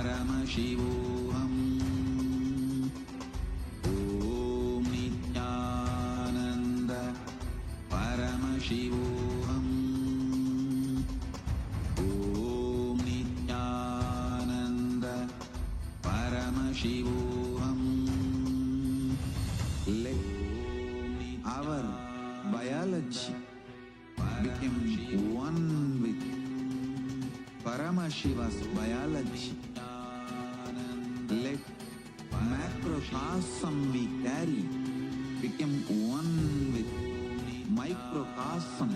Paramashivoham. Om Nithyananda Paramashivoham. Om Nithyananda Paramashivoham. Let our biology become one with Paramashiva's biology. Let macrocosm we carry become one with microcosm.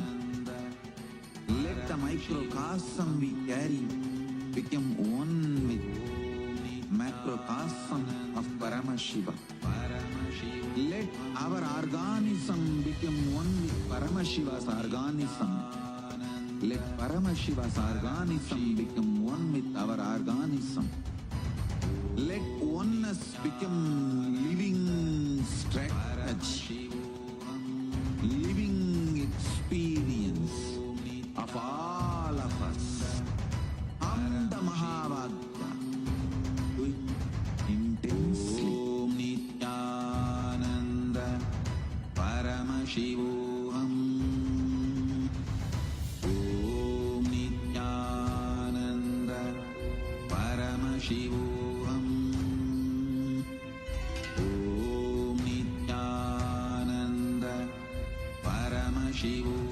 Let the microcosm we carry become one with macrocosm of Paramashiva. Let our organism become one with Paramashiva's organism. Let Paramashiva's organism become one with our organism. Let oneness become living strategy, living experience of all of us. The Maha do it intensely. Om Nithyananda Paramashivoham. Om Nithyananda Paramashivoham. Om Nithyananda Paramashivoham.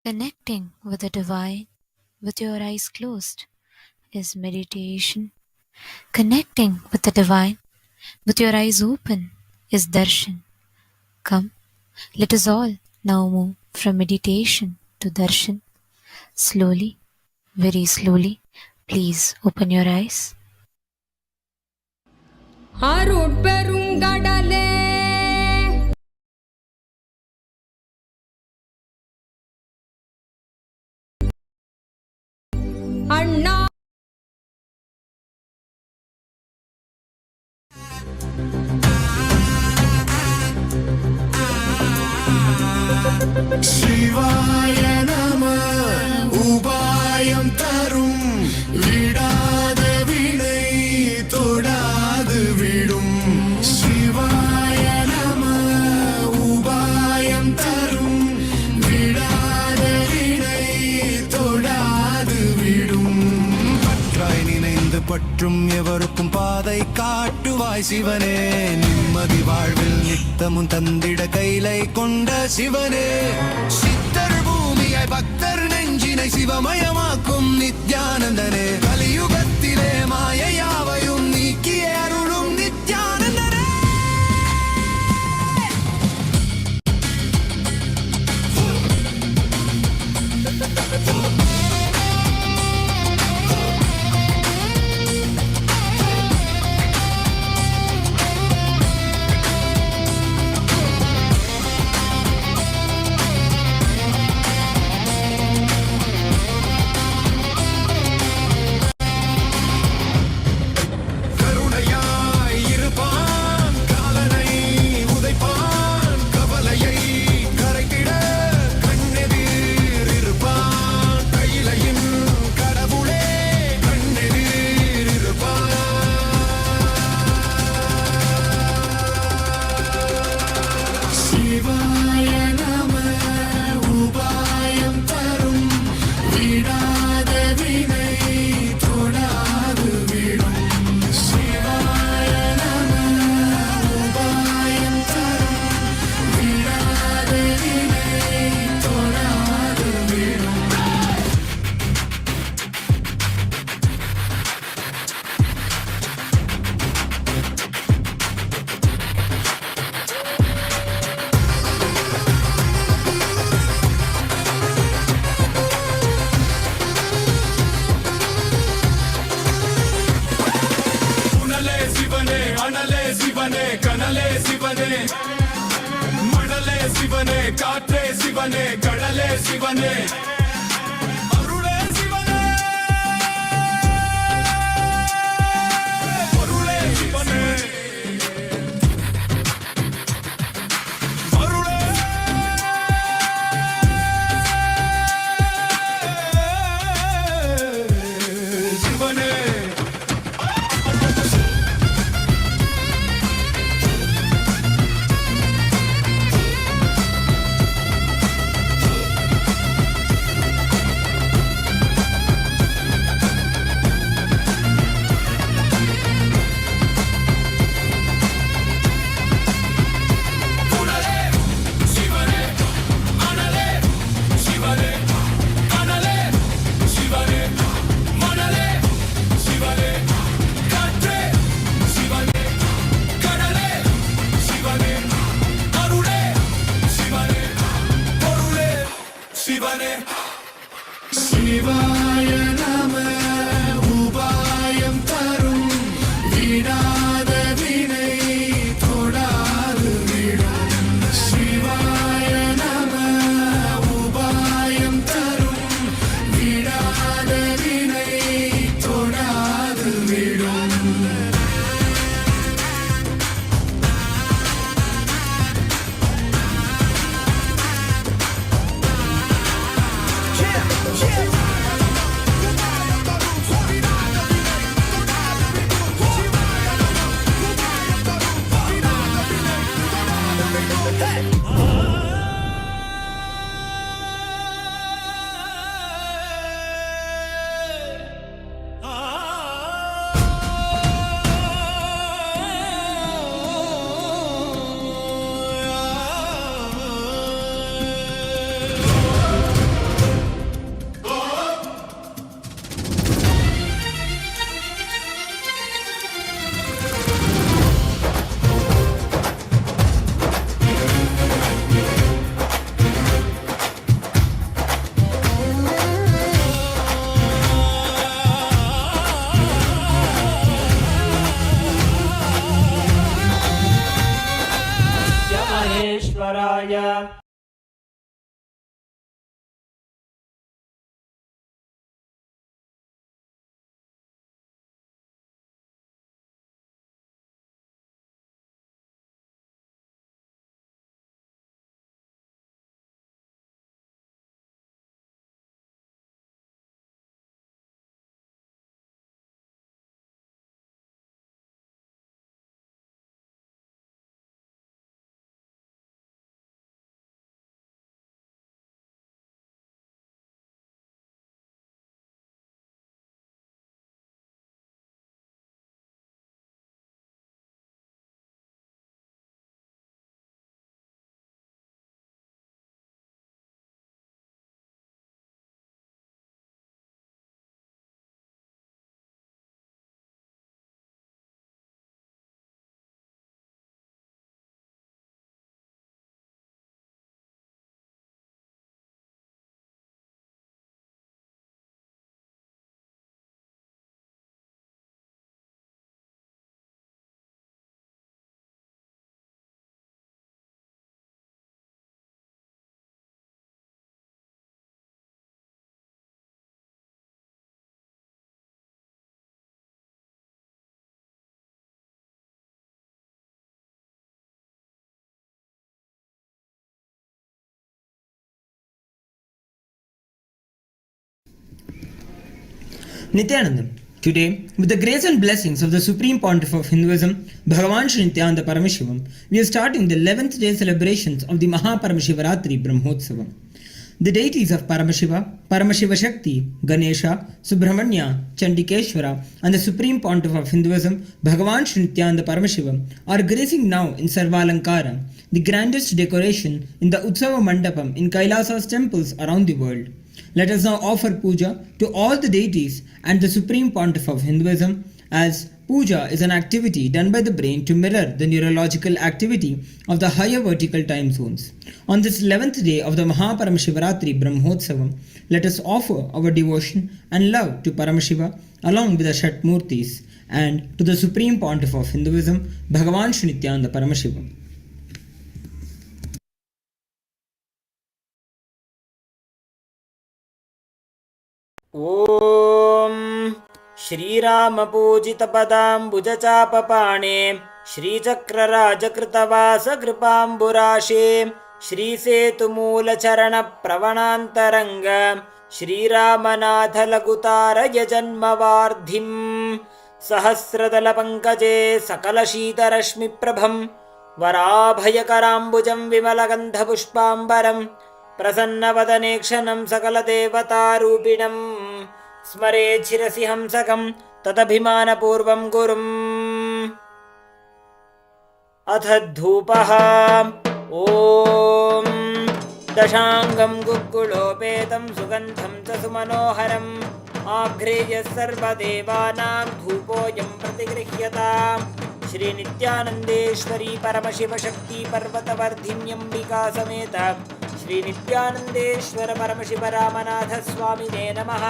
Connecting with the divine with your eyes closed is meditation. Connecting with the divine with your eyes open is darshan. Come, let us all now move from meditation to darshan. Slowly, very slowly, please open your eyes. அருட்பெருங்கடலே அண்ணா சிவாய நம உபாயம் தரும் விடாத வினை தொடாது விடும். சிவாய நம உபாயம் தரும் விடாத வினை தொடாது விடும். பற்றாய் நினைந்து பற்றும் எவருக்கும் பாதை காட்டுவாய் சிவனே. நிம்மதி வாழ்வில் நித்தமும் தந்திட கைலை கொண்ட சிவனே. சித்தர் பூமியை பக்தர் நெஞ்சினை சிவமயமாக்கும் நித்யானந்தனே. கலியுகத்திலே மாயையாவையும் நீக்கிய அருளும் நித்யானந்தனே. மணலே சிவனே, காற்றே சிவனே, கடலே சிவனே, அருளே சிவனே, பொருளே சிவனே, அருளே சிவனே. சிவாய நம உபாயம் தரும் விடாத வினை தொடாது விடும். சிவாய நம உபாயம் தரும் விடாத வினை தொடாது விடும். Nithyananda. Today, with the grace and blessings of the Supreme Pontiff of Hinduism, Bhagavan Sri Nithyananda Paramashivam, we are starting the 11th day celebrations of the Maha Paramashivaratri Brahmotsavam. The deities of Paramashiva, Paramashiva Shakti, Ganesha, Subramanya, Chandikeshwara, and the Supreme Pontiff of Hinduism, Bhagavan Sri Nithyananda Paramashivam, are gracing now in Sarvalankara, the grandest decoration in the Utsava Mandapam in KAILASA'S temples around the world. Let us now offer puja to all the deities and the Supreme Pontiff of Hinduism, as puja is an activity done by the brain to mirror the neurological activity of the higher vertical time zones. On this 11th day of the Maha Paramashivaratri Brahmotsavam, let us offer our devotion and love to Paramashiva along with the Shatmurtis and to the Supreme Pontiff of Hinduism, Bhagavan Sri Nithyananda Paramashivam. ॐ श्रीरामपूजितपदाम्बुजचापपाणे श्रीचक्रराजकृतवासकृपाम्बुराशे श्रीसेतुमूलचरणप्रवणान्तरङ्ग श्रीरामनाथलघुतारयजन्मवार्धिम् सहस्रदलपङ्कजे सकलशीतरश्मिप्रभं वराभयकराम्बुजं विमलगन्धपुष्पाम्बरम् प्रसन्नवदने क्षणं सकलदेवतारूपिणं स्मरेत् शिरसि हंसकं तदभिमानपूर्वं गुरुम्। अथ धूपः। ॐ दशाङ्गं गुग्गुलोपेतं सुगन्धं च सुमनोहरम् आघ्रेयः सर्वदेवानां धूपोऽयं प्रतिगृह्यताम्। श्रीनित्यानन्देश्वरी परमशिवशक्ति पर्वतवर्धिन्यम्बिका समेत श्रीनित्यानन्देश्वर परमशिव रामनाथ स्वामिने नमः।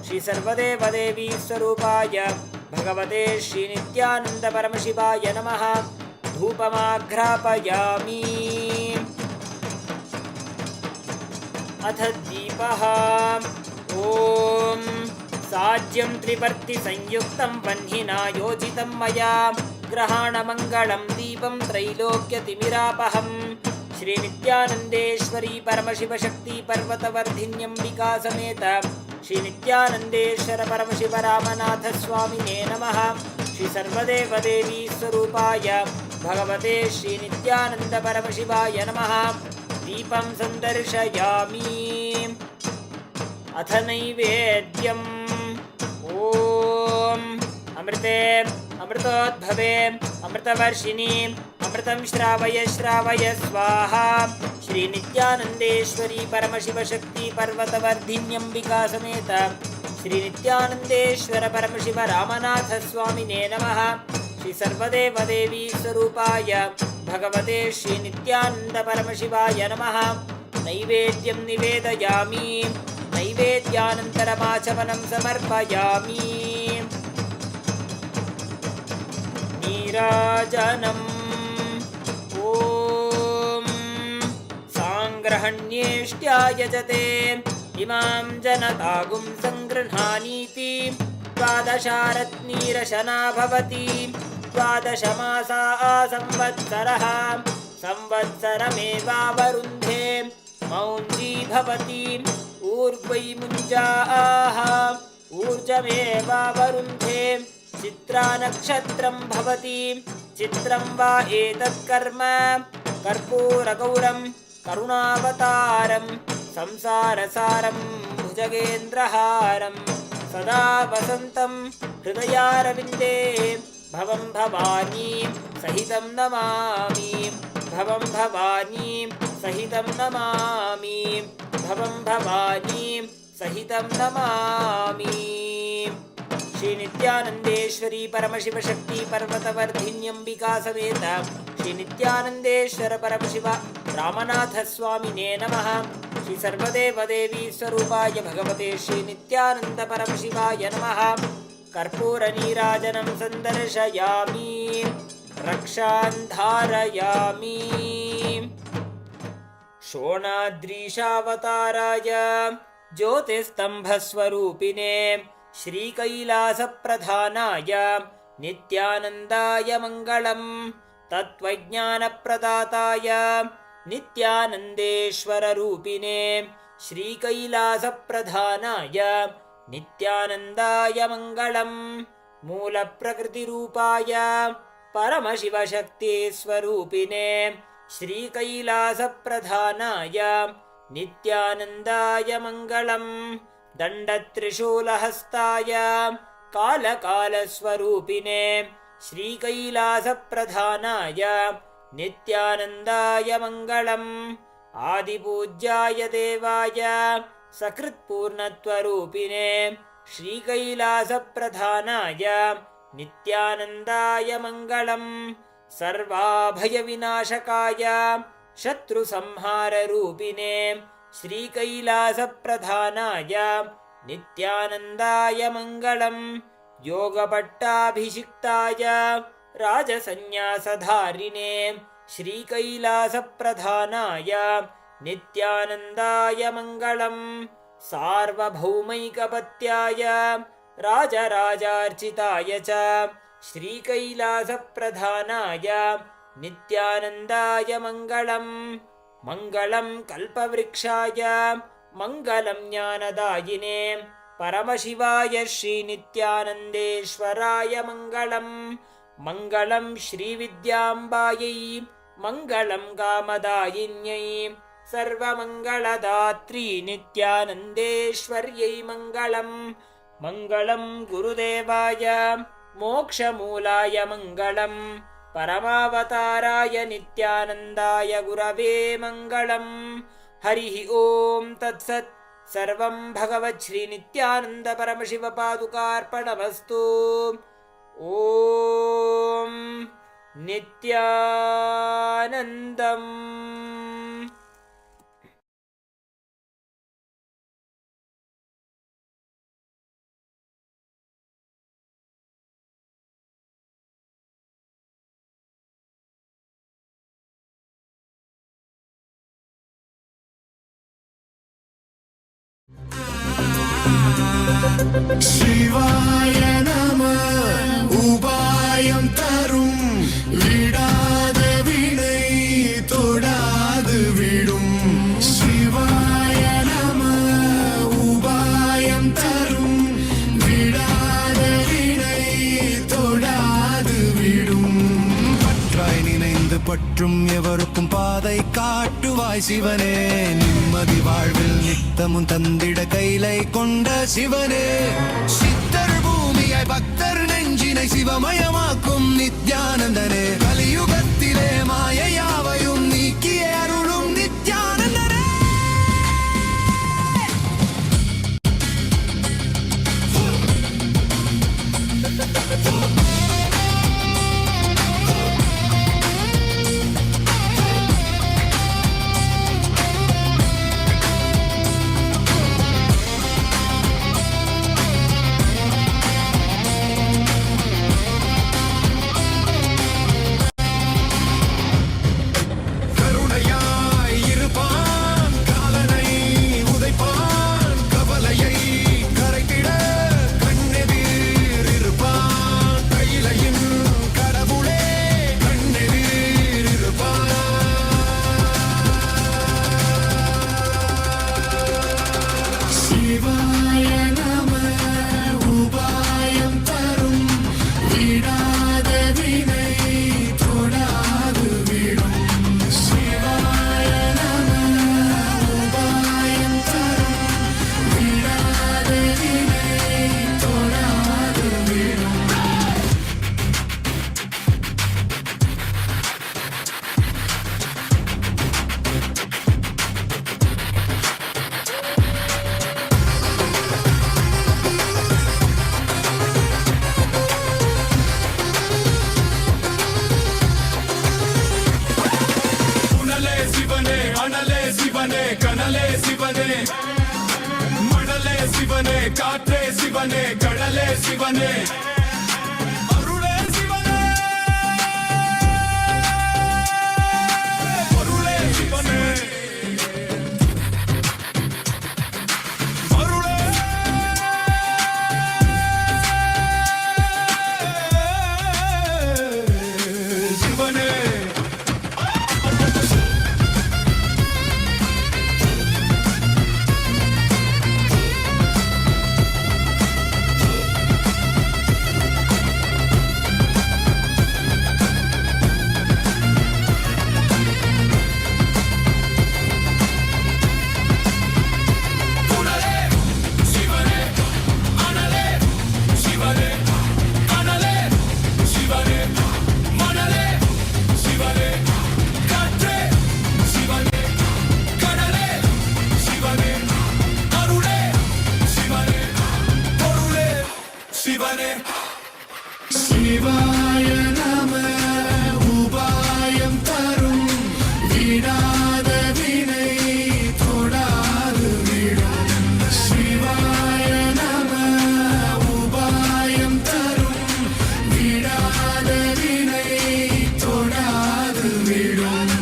श्री सर्वदेवदेवी स्वरूपाय भगवते श्रीनित्यानन्द परमशिवाय नमः। धूपमाघ्रापयामि। अथ दीपः। ॐ साज्यं त्रिपर्तिसंयुक्तं वह्निना योजितं मया ग्रहाणमङ्गलं दीपं त्रैलोक्यतिमिरापहम्। श्रीनित्यानन्देश्वरी परमशिवशक्ति पर्वतवर्धिन्यम्बिका समेत श्रीनित्यानन्देश्वर परमशिव रामनाथ स्वामिने नमः। श्री सर्वदेवदेवी स्वरूपाय भगवते श्रीनित्यानन्द परमशिवाय नमः। दीपं सन्दर्शयामि। अथ नैवेद्यम्। ॐ अमृते अमृतोद्भवे अमृतवर्षिणी अमृतं श्रावय श्रावय स्वाहा। श्रीनित्यानन्देश्वरी परमशिवशक्ति पर्वतवर्धिन्यम्बिका समेत श्रीनित्यानन्देश्वर परमशिव रामनाथ स्वामिने नमः। श्री सर्वदेवदेवी स्वरूपाय भगवते श्रीनित्यानन्द परमशिवाय नमः। नैवेद्यं निवेदयामि। नैवेद्यानन्तरमाचमनं समर्पयामि। नीराजनम्। ॐ साङ्ग्रहण्येष्ट्यायजते इमां जनतागुं सङ्गृह्णानीति द्वादशारत्नीरशना भवति। द्वादशमासा संवत्सरः संवत्सरमेवावरुन्धे मौञ्जी भवति। ऊर्वै मुञ्जाः ऊर्जमेवावरुन्धे। चित्रानक्षत्रं भवति। चित्रं वा एतत्कर्म कर्पूरगौरं करुणावतारं संसारसारं भुजगेन्द्रहारं सदा वसन्तं हृदयारविन्दे भवं भवानी सहितं नमामि। भवं भवानी सहितं नमामि। भवं भवानी सहितं नमामि। श्रीनित्यानन्देश्वरी परमशिवशक्ति पर्वतवर्धिन्यम्बिका समेत श्रीनित्यानन्देश्वर परमशिव रामनाथ स्वामिने नमः। श्री सर्वदेवदेवी स्वरूपाय भगवते श्रीनित्यानन्द परमशिवाय नमः। कर्पूरनीराजनं सन्दर्शयामि। रक्षान् धारयामि। शोणाद्रीशावताराय ज्योतिस्तम्भस्वरूपिणे श्रीकैलासप्रधानाय नित्यानन्दाय मङ्गलम्। तत्त्वज्ञानप्रदाताय नित्यानन्देश्वररूपिणे श्रीकैलासप्रधानाय नित्यानन्दाय मङ्गलम्। मूलप्रकृतिरूपाय परमशिवशक्तिस्वरूपिणे श्रीकैलासप्रधानाय नित्यानन्दाय मङ्गलम्। दण्डत्रिशूलहस्ताय कालकालस्वरूपिणे श्रीकैलासप्रधानाय नित्यानन्दाय मङ्गलम्। आदिपूज्याय देवाय सकृत्पूर्णत्वरूपिणे श्रीकैलासप्रधानाय नित्यानन्दाय मङ्गलम्। सर्वाभयविनाशकाय शत्रुसंहाररूपिणे श्रीकैलासप्रधानाय नित्यानन्दाय मङ्गलम्। योगपट्टाभिषिक्ताय राजसन्न्यासधारिणे श्रीकैलासप्रधानाय नित्यानन्दाय मङ्गलम्। सार्वभौमैकपत्याय राजराजार्चिताय च श्रीकैलासप्रधानाय नित्यानन्दाय मङ्गलम्। मङ्गलं कल्पवृक्षाय मङ्गलं ज्ञानदायिने परमशिवाय श्रीनित्यानन्देश्वराय मङ्गलम्। मङ्गलं श्रीविद्याम्बायै मङ्गलं कामदायिन्यै सर्वमङ्गलदात्री नित्यानन्देश्वर्यै मङ्गलम्। मङ्गलं गुरुदेवाय मोक्षमूलाय मङ्गलम्। परमावताराय नित्यानन्दाय गुरवे मङ्गलम्। हरिः ॐ तत्सत्। सर्वं भगवच्छ्रीनित्यानन्द परमशिवपादुकार्पणमस्तु। ॐ नित्यानन्दम्। शिवाय नमः उपायं तरुं विडाद विनै तोडाद विडुं। शिवाय नमः उपायं तरुं विडाद विनै तोडाद विडुं। பற்றாய் நினைந்து பற்றும் எவருக்கும் பாதை காட்டுவாய் சிவனே। நிம்மதி வாழ்வில் நித்தமும் தந்திட கைலை கொண்ட சிவனே। சித்தர் பூமியாய் பக்தர் நெஞ்சினை சிவமயமாக்கும் நித்யானந்தனே। கலியுகத்திலே மாயையாவையும் நீக்கிய அருளும் நித்யானந்தனே। சிவனே, காற்றே சிவனே, கடலே சிவனே, அருளே சிவனே, பொருளே சிவனே, அருளே சிவனே. சிவாய நம உபாயம் தரும் விடாத வினை தொடாது விடும். சிவாய நம உபாயம் தரும் விடாத வினை தொடாது விடும்.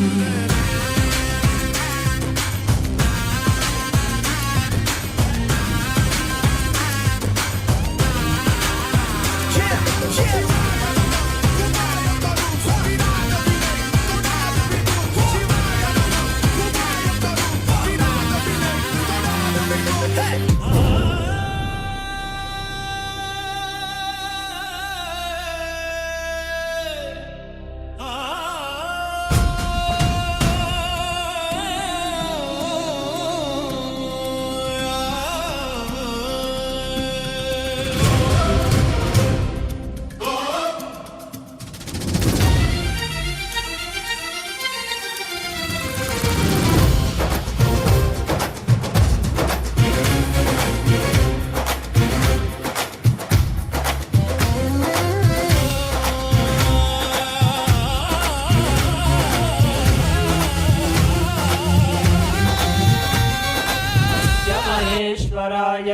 महेश्वराय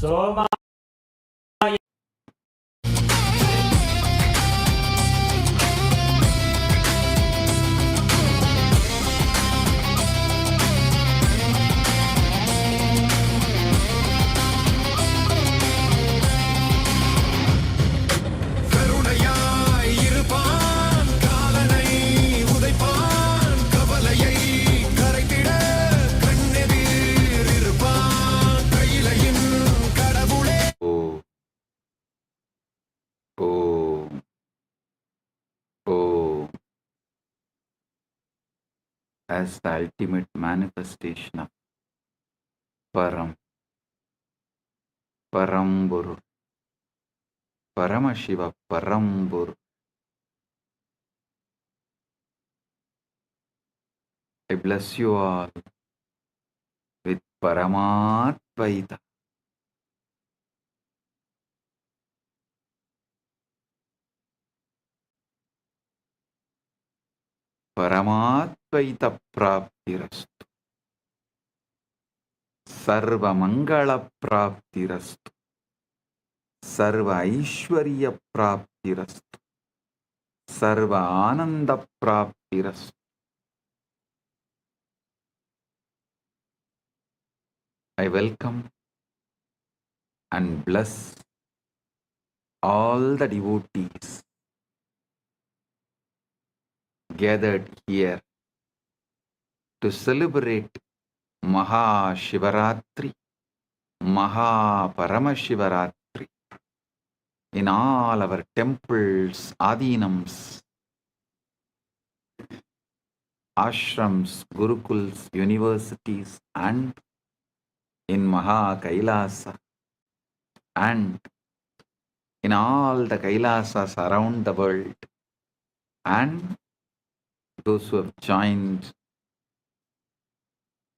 सोमा கருணையாய் இருப்பான் காலனை உதைப்பான் கவலையை கரைத்திட கண்ணெதிர் இருப்பான் கையிலையின் கடவுளே As the ultimate manifestation of Parampurul, Paramashiva Parampurul. I bless you all with Paramatvaita. Paramatvaita praptirastu. Sarva Mangala praptirastu. Sarva Aishwarya praptirastu. Sarva Ananda praptirastu. I welcome and bless all the devotees gathered here to celebrate Maha Shivaratri, Maha Paramashivaratri in all our temples, adinams, ashrams, gurukuls, universities, and in Maha Kailasa, and in all the Kailasas around the world, and those who have joined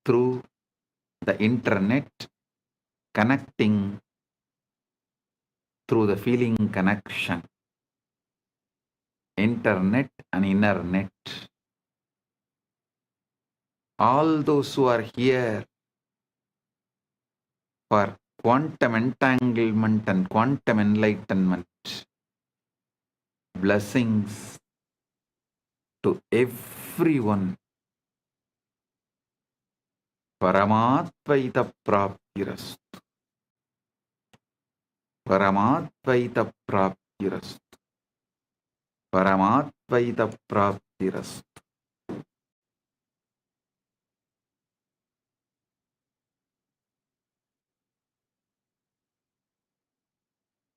through the internet, connecting through the feeling connection, internet and inner net. All those who are here for quantum entanglement and quantum enlightenment, blessings to everyone. Paramatvaita praptirastu. Paramatvaita praptirastu. Paramatvaita praptirastu.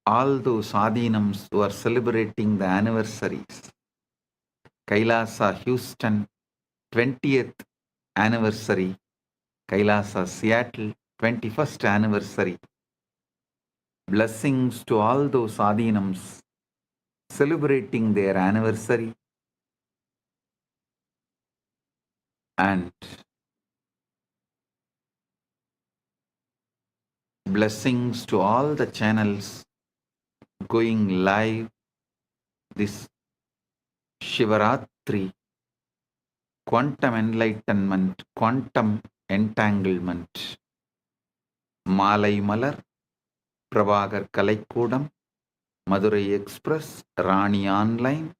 All those adinams who are celebrating the anniversaries, Kailasa Houston 20th anniversary, Kailasa Seattle 21st anniversary. Blessings to all those adinams celebrating their anniversary, and blessings to all the channels going live this Shivaratri, quantum enlightenment, quantum entanglement. Malai Malar, Prabhagar Kalaikudam, Madurai Express, Rani Online,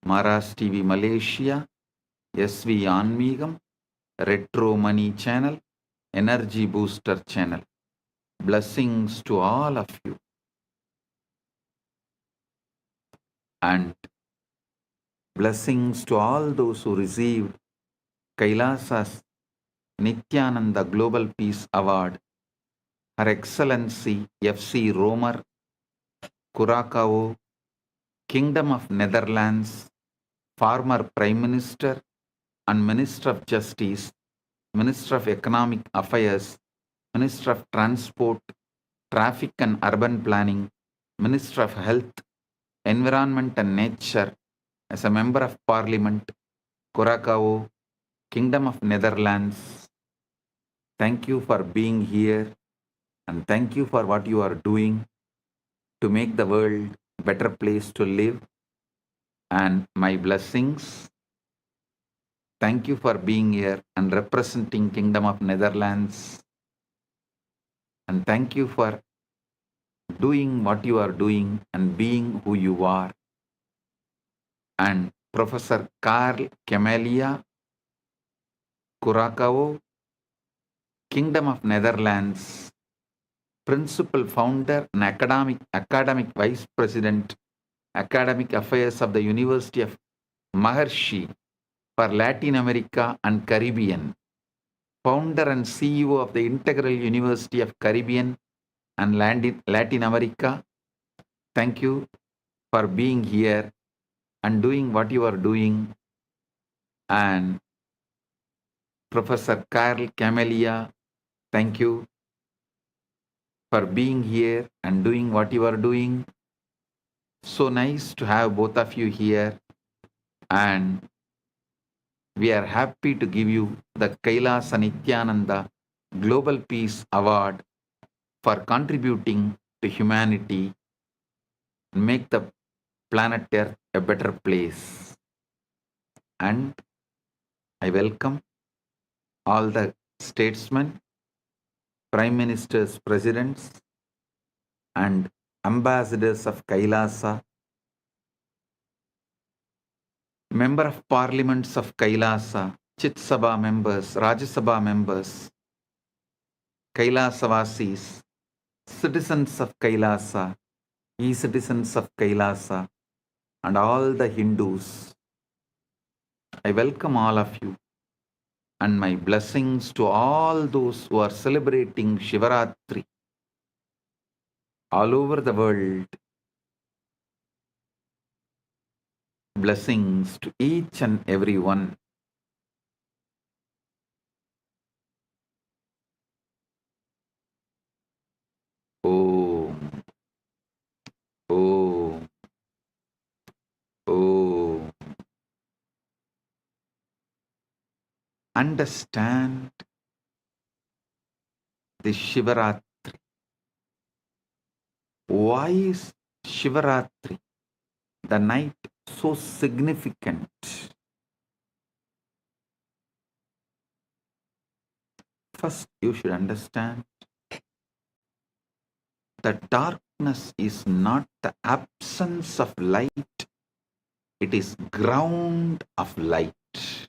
Maras TV Malaysia, SV Anmigam, Retro Money Channel, Energy Booster Channel. Blessings to all of you. And blessings to all those who received Kailasa's Nithyananda Global Peace Award Her Excellency F.C. Romer, Curaçao, Kingdom of Netherlands, former Prime Minister and Minister of Justice, Minister of Economic Affairs, Minister of Transport, Traffic and Urban Planning, Minister of Health, Environment and Nature, as a Member of Parliament, Curaçao, Kingdom of Netherlands. Thank you for being here and thank you for what you are doing to make the world a better place to live. And my blessings. Thank you for being here and representing Kingdom of Netherlands. And thank you for doing what you are doing and being who you are. And Professor Carl Camelia, Curaçao, Kingdom of Netherlands, Principal Founder and Academic Vice President, Academic Affairs of the University of Maharishi for Latin America and Caribbean, Founder and CEO of the Integral University of Caribbean and Latin America. Thank you for being here and doing what you are doing. And Professor Carl Camelia, thank you for being here and doing what you are doing. So nice to have both of you here, and we are happy to give you the Kailasa Nithyananda Global Peace Award for contributing to humanity and make the planet Earth a better place. And I welcome all the statesmen, prime ministers, presidents, and ambassadors of Kailasa, member of parliaments of Kailasa, Chit Sabha members, Rajya Sabha members, Kailasa-vasis, citizens of Kailasa, e-citizens of Kailasa, and all the Hindus. I welcome all of you, and my blessings to all those who are celebrating Shivaratri all over the world. Blessings to each and every one. Om. Om. Om. Understand the Shivaratri. Why is Shivaratri, the night, so significant? First, you should understand that darkness is not the absence of light, it is ground of light.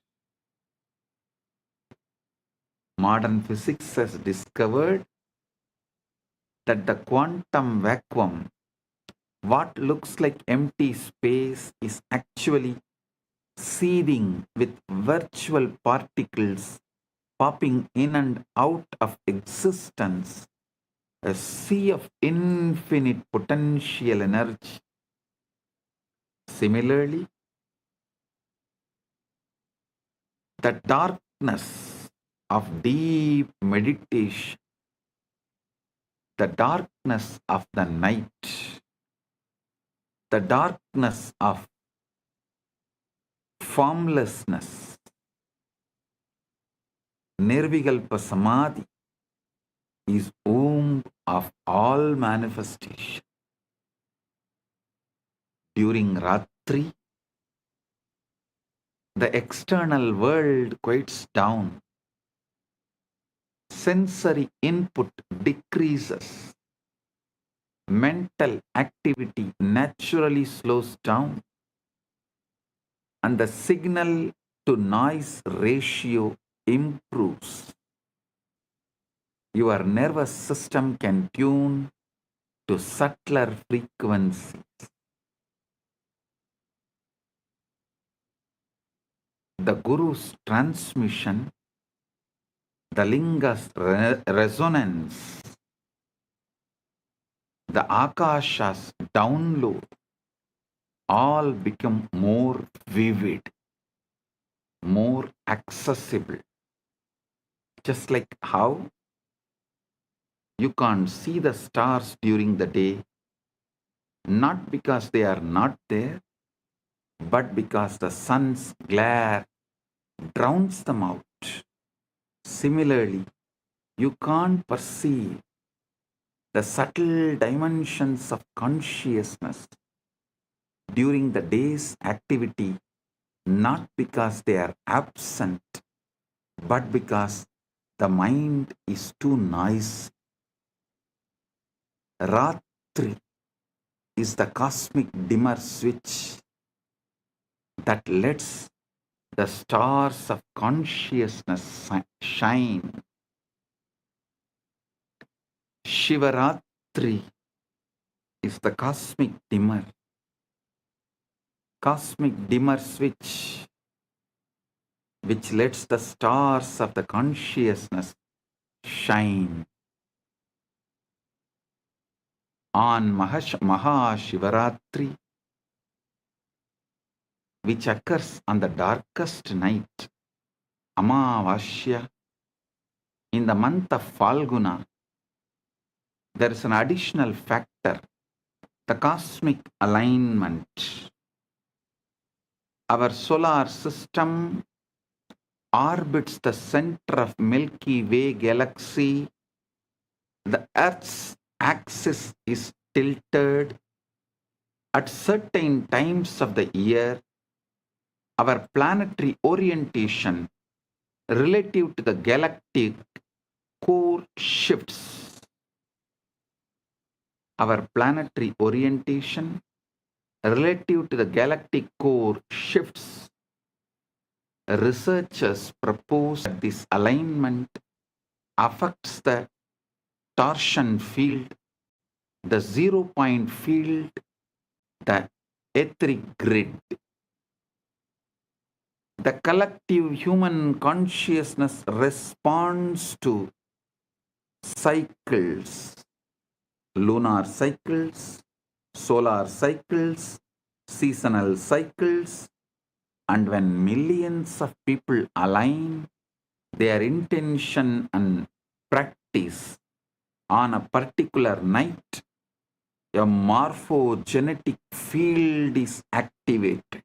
Modern physics has discovered that the quantum vacuum, what looks like empty space, is actually seething with virtual particles popping in and out of existence, a sea of infinite potential energy. Similarly, the darkness of deep meditation, the darkness of the night, the darkness of formlessness, Nirvikalpa Samadhi, is womb of all manifestation. During Ratri, the external world quiets down. Sensory input decreases. Mental activity naturally slows down. And the signal to noise ratio improves. Your nervous system can tune to subtler frequencies. The Guru's transmission, the Linga's resonance, the Akashas download all become more vivid, more accessible. Just like how you can't see the stars during the day, not because they are not there, but because the sun's glare drowns them out. Similarly, you can't perceive the subtle dimensions of consciousness during the day's activity, not because they are absent, but because the mind is too noisy. Ratri is the cosmic dimmer switch that lets the stars of consciousness shine. Shivaratri is the cosmic dimmer switch which lets the stars of the consciousness shine. On Maha Paramashivaratri, which occurs on the darkest night, Amavasya, in the month of Falguna, there is an additional factor, the cosmic alignment. Our solar system orbits the center of Milky Way galaxy. The Earth's axis is tilted. At certain times of the year, our planetary orientation relative to the galactic core shifts. Our planetary orientation relative to the galactic core shifts. Researchers propose that this alignment affects the torsion field, the 0-point field, the etheric grid. The collective human consciousness responds to cycles, lunar cycles, solar cycles, seasonal cycles, and when millions of people align their intention and practice on a particular night, a morphogenetic field is activated.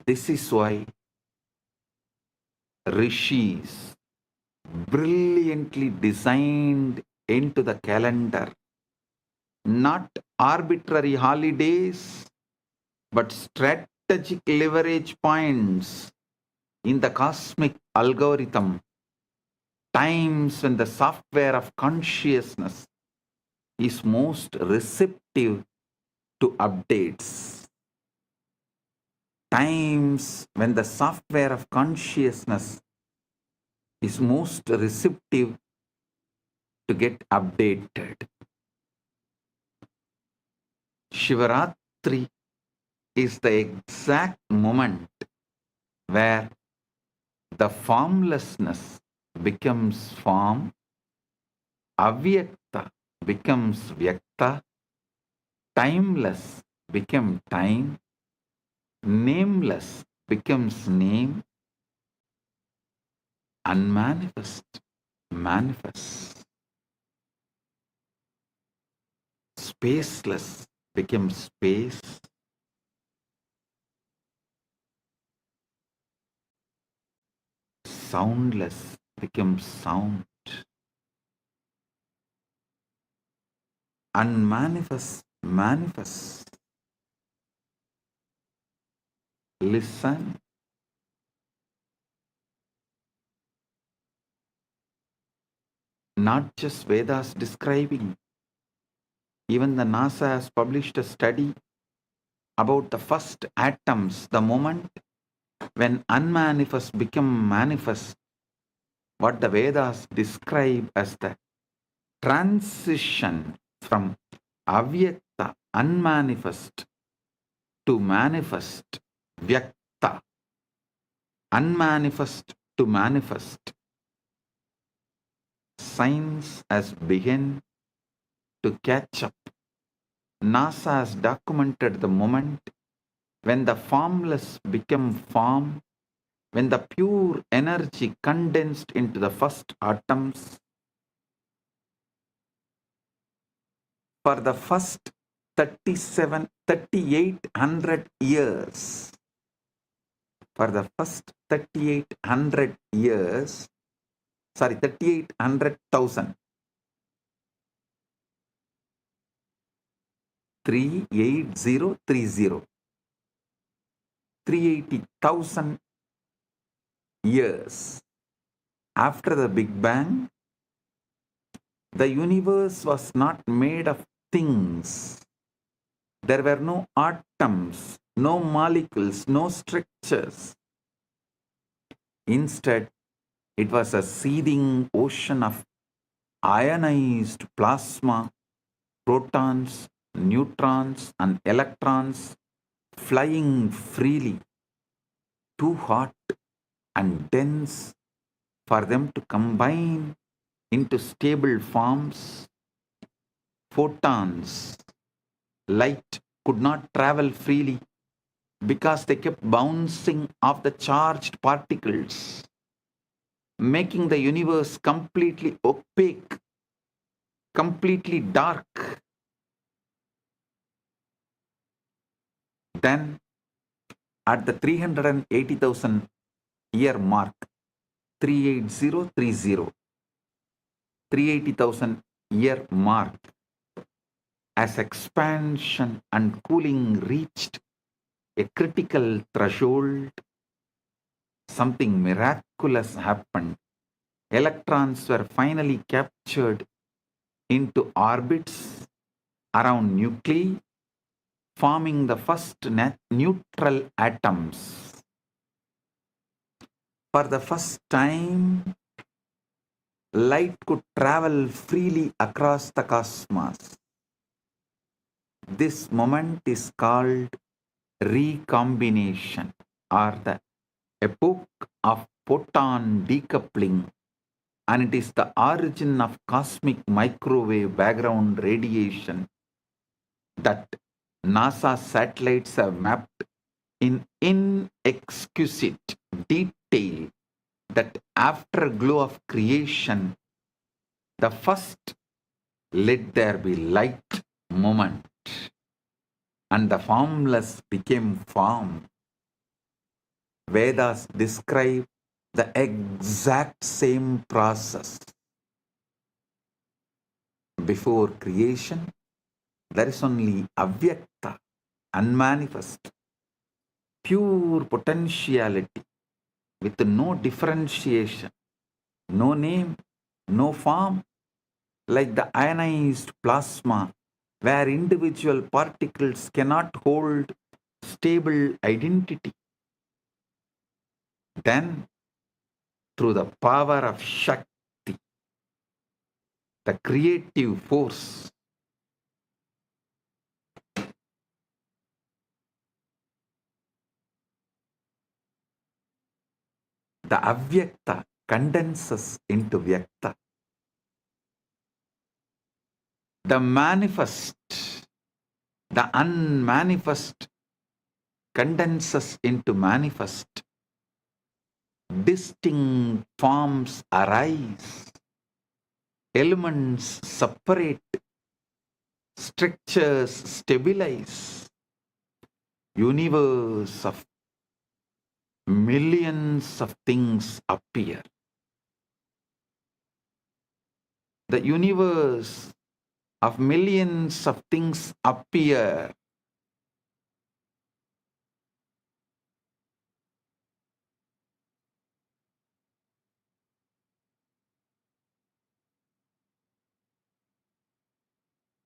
This is why rishis brilliantly designed into the calendar not arbitrary holidays, but strategic leverage points in the cosmic algorithm, times when the software of consciousness is most receptive to updates. Times when the software of consciousness is most receptive to get updated. Shivaratri is the exact moment where the formlessness becomes form, avyakta becomes vyakta, timeless becomes time, nameless becomes name, unmanifest manifests, spaceless becomes space, soundless becomes sound, unmanifest manifests. Listen. Not just Vedas describing. Even the NASA has published a study about the first atoms, the moment when unmanifest become manifest, what the Vedas describe as the transition from avyakta, unmanifest, to manifest, vyakta, unmanifest to manifest. science has begun to catch up. NASA has documented the moment when the formless became form, when the pure energy condensed into the first atoms. For the first 3,800 years, for the first 3,800 years, 3,800,000, 38030, 380,000 years after the Big Bang, the universe was not made of things. There were no atoms, no molecules, no structures. Instead, it was a seething ocean of ionized plasma, protons, neutrons, and electrons flying freely, too hot and dense for them to combine into stable forms. Photons, light, could not travel freely because they kept bouncing off the charged particles, making the universe completely opaque, completely dark. Then, at the 380,000 year mark, 38030, 380,000 year mark, as expansion and cooling reached a critical threshold, something miraculous happened. Electrons were finally captured into orbits around nuclei, forming the first neutral atoms. For the first time, light could travel freely across the cosmos. This moment is called recombination, or the epoch of photon decoupling, and it is the origin of cosmic microwave background radiation that NASA satellites have mapped in inexquisite detail. That afterglow of creation, the first let there be light moment, and the formless became form. Vedas describe the exact same process. Before creation, there is only avyakta, unmanifest, pure potentiality with no differentiation, no name, no form, like the ionized plasma, where individual particles cannot hold stable identity. Then, through the power of Shakti, the creative force, the avyakta condenses into vyakta. The manifest, the unmanifest condenses into manifest. Distinct forms arise. Elements separate. Structures stabilize. Universe of millions of things appear. The universe of millions of things appear.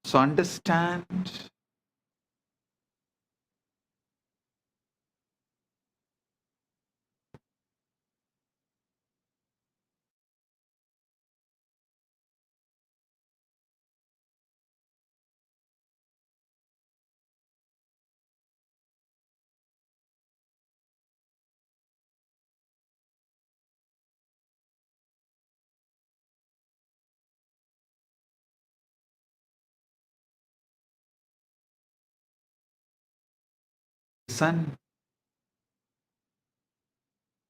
So understand, Listen.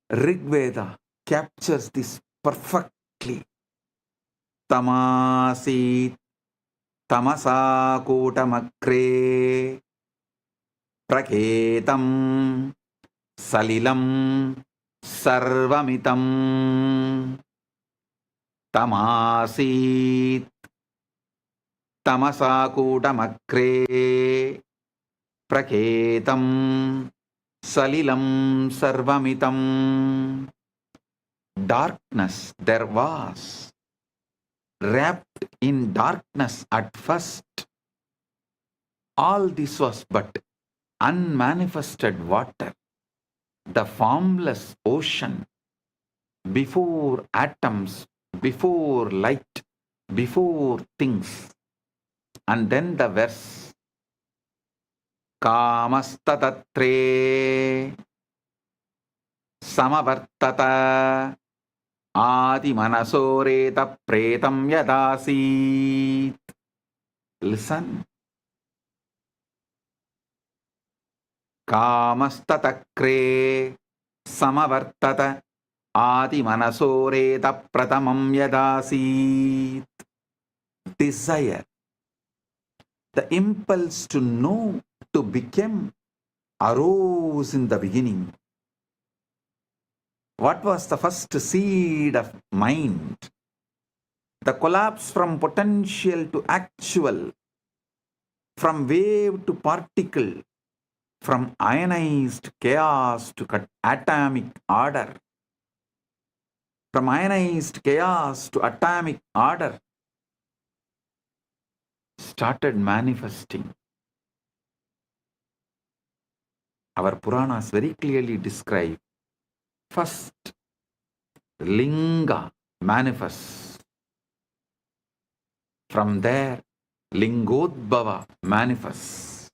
Rig Veda captures this perfectly. Tamasit tamasa kutamakre praketam salilam sarvamitam. Tamasit tamasa kutamakre praketam salilam sarvamitam. Darkness there was, wrapped in darkness at first. All this was but unmanifested water, the formless ocean, before atoms, before light, before things. And then the verse, Kamastatre Samavartata Adi Manasoreta Pretam Yadasit. Listen. Kamastatakre Samavartata Adi Manasoreta Pratamam Yadasit. Desire, the impulse to know, to become, arose in the beginning. What was the first seed of mind? The collapse from potential to actual, from wave to particle, from ionized chaos to atomic order, from ionized chaos to atomic order, started manifesting. Our Puranas very clearly describe, first Linga manifests. From there, Lingodbhava manifests.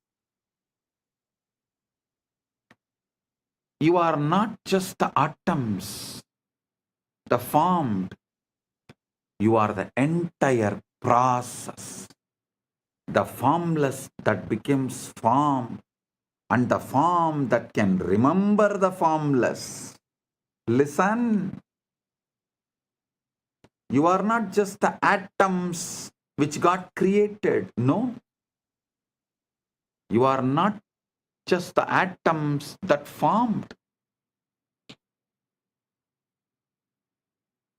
You are not just the atoms, the formed. You are the entire process. The formless that becomes form, and the form that can remember the formless. Listen. You are not just the atoms which got created. No. You are not just the atoms that formed.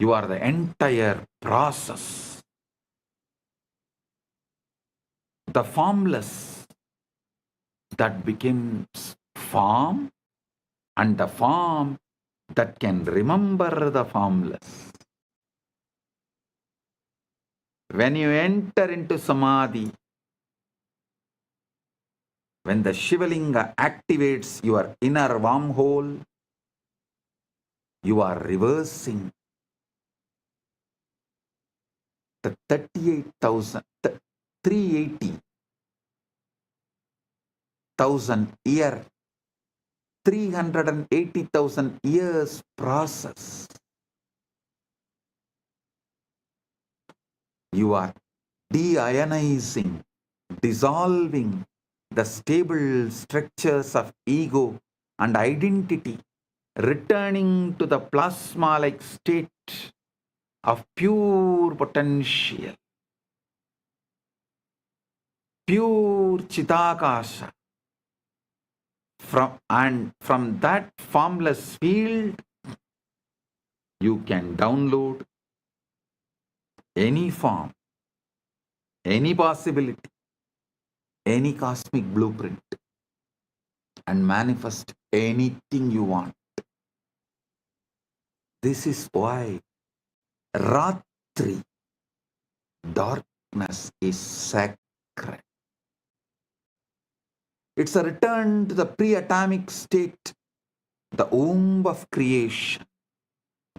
You are the entire process. The formless that becomes form, and the form that can remember the formless. When you enter into Samadhi, when the Shivalinga activates your inner wormhole, you are reversing the 380,000 year, 380,000 years process. You are deionizing, dissolving the stable structures of ego and identity, returning to the plasma-like state of pure potential, pure Chitakasha. From that formless field, you can download any form, any possibility, any cosmic blueprint, and manifest anything you want. This is why Ratri, darkness, is sacred. It's a return to the pre-atomic state, the womb of creation,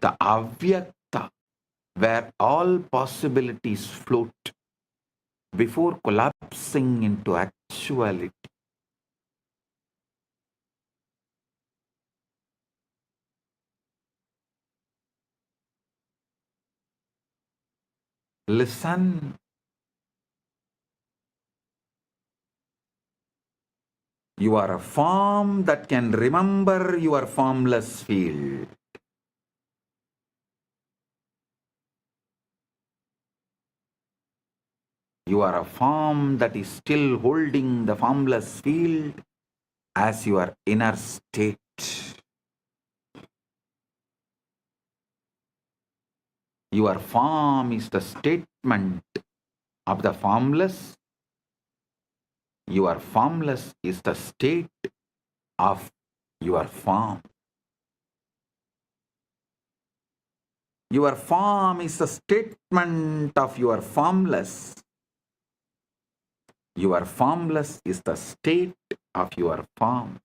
the Avyakta, where all possibilities float before collapsing into actuality. Listen. You are a form that can remember your formless field. You are a form that is still holding the formless field as your inner state. Your form is the statement of the formless. Your formless is the state of your form. Your form is the statement of your formless. Your formless is the state of your form.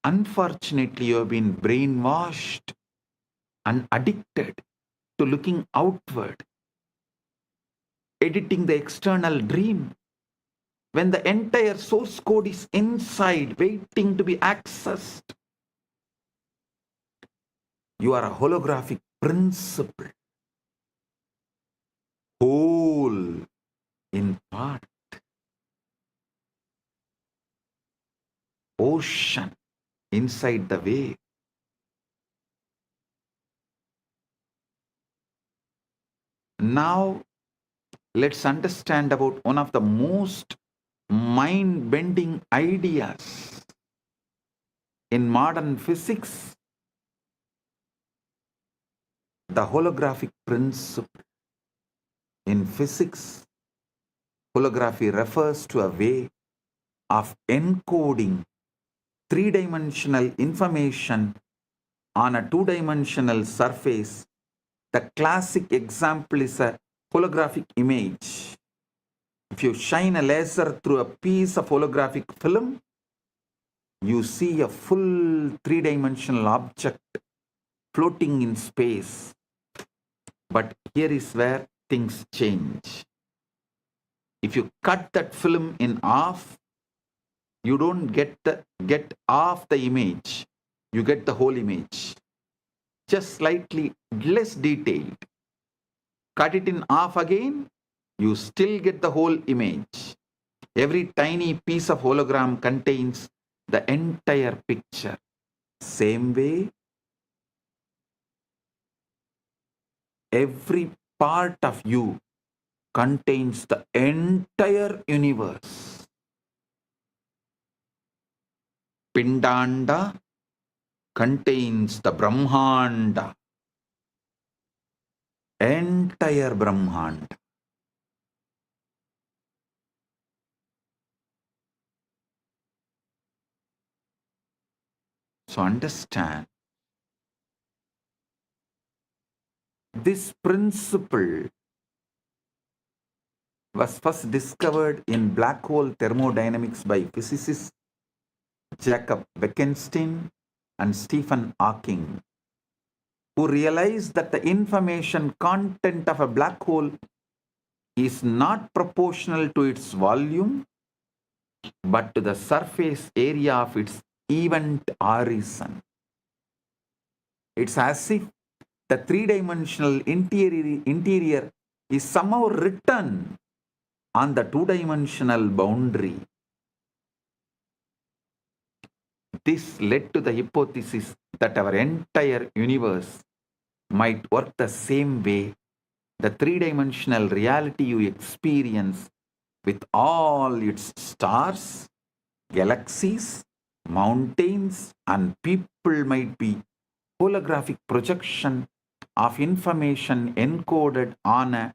Unfortunately, you have been brainwashed and addicted to looking outward, editing the external dream, when the entire source code is inside, waiting to be accessed. You are a holographic principle, whole in part, ocean inside the wave. Now, let's understand about one of the most mind-bending ideas in modern physics, the holographic principle. In physics, holography refers to a way of encoding three-dimensional information on a two-dimensional surface. The classic example is a holographic image. If you shine a laser through a piece of holographic film, you see a full three-dimensional object floating in space. But here is where things change. If you cut that film in half, you don't get half the image. You get the whole image, just slightly less detailed. Cut it in half again, you still get the whole image. Every tiny piece of hologram contains the entire picture. Same way, every part of you contains the entire universe. Pindanda contains the Brahmanda, entire Brahmanda. So understand, this principle was first discovered in black hole thermodynamics by physicists Jacob Bekenstein and Stephen Hawking, who realized that the information content of a black hole is not proportional to its volume, but to the surface area of its event horizon. It's as if the three-dimensional interior is somehow written on the two-dimensional boundary. This led to the hypothesis that our entire universe might work the same way. The three-dimensional reality you experience with all its stars, galaxies, mountains, and people might be holographic projection of information encoded on a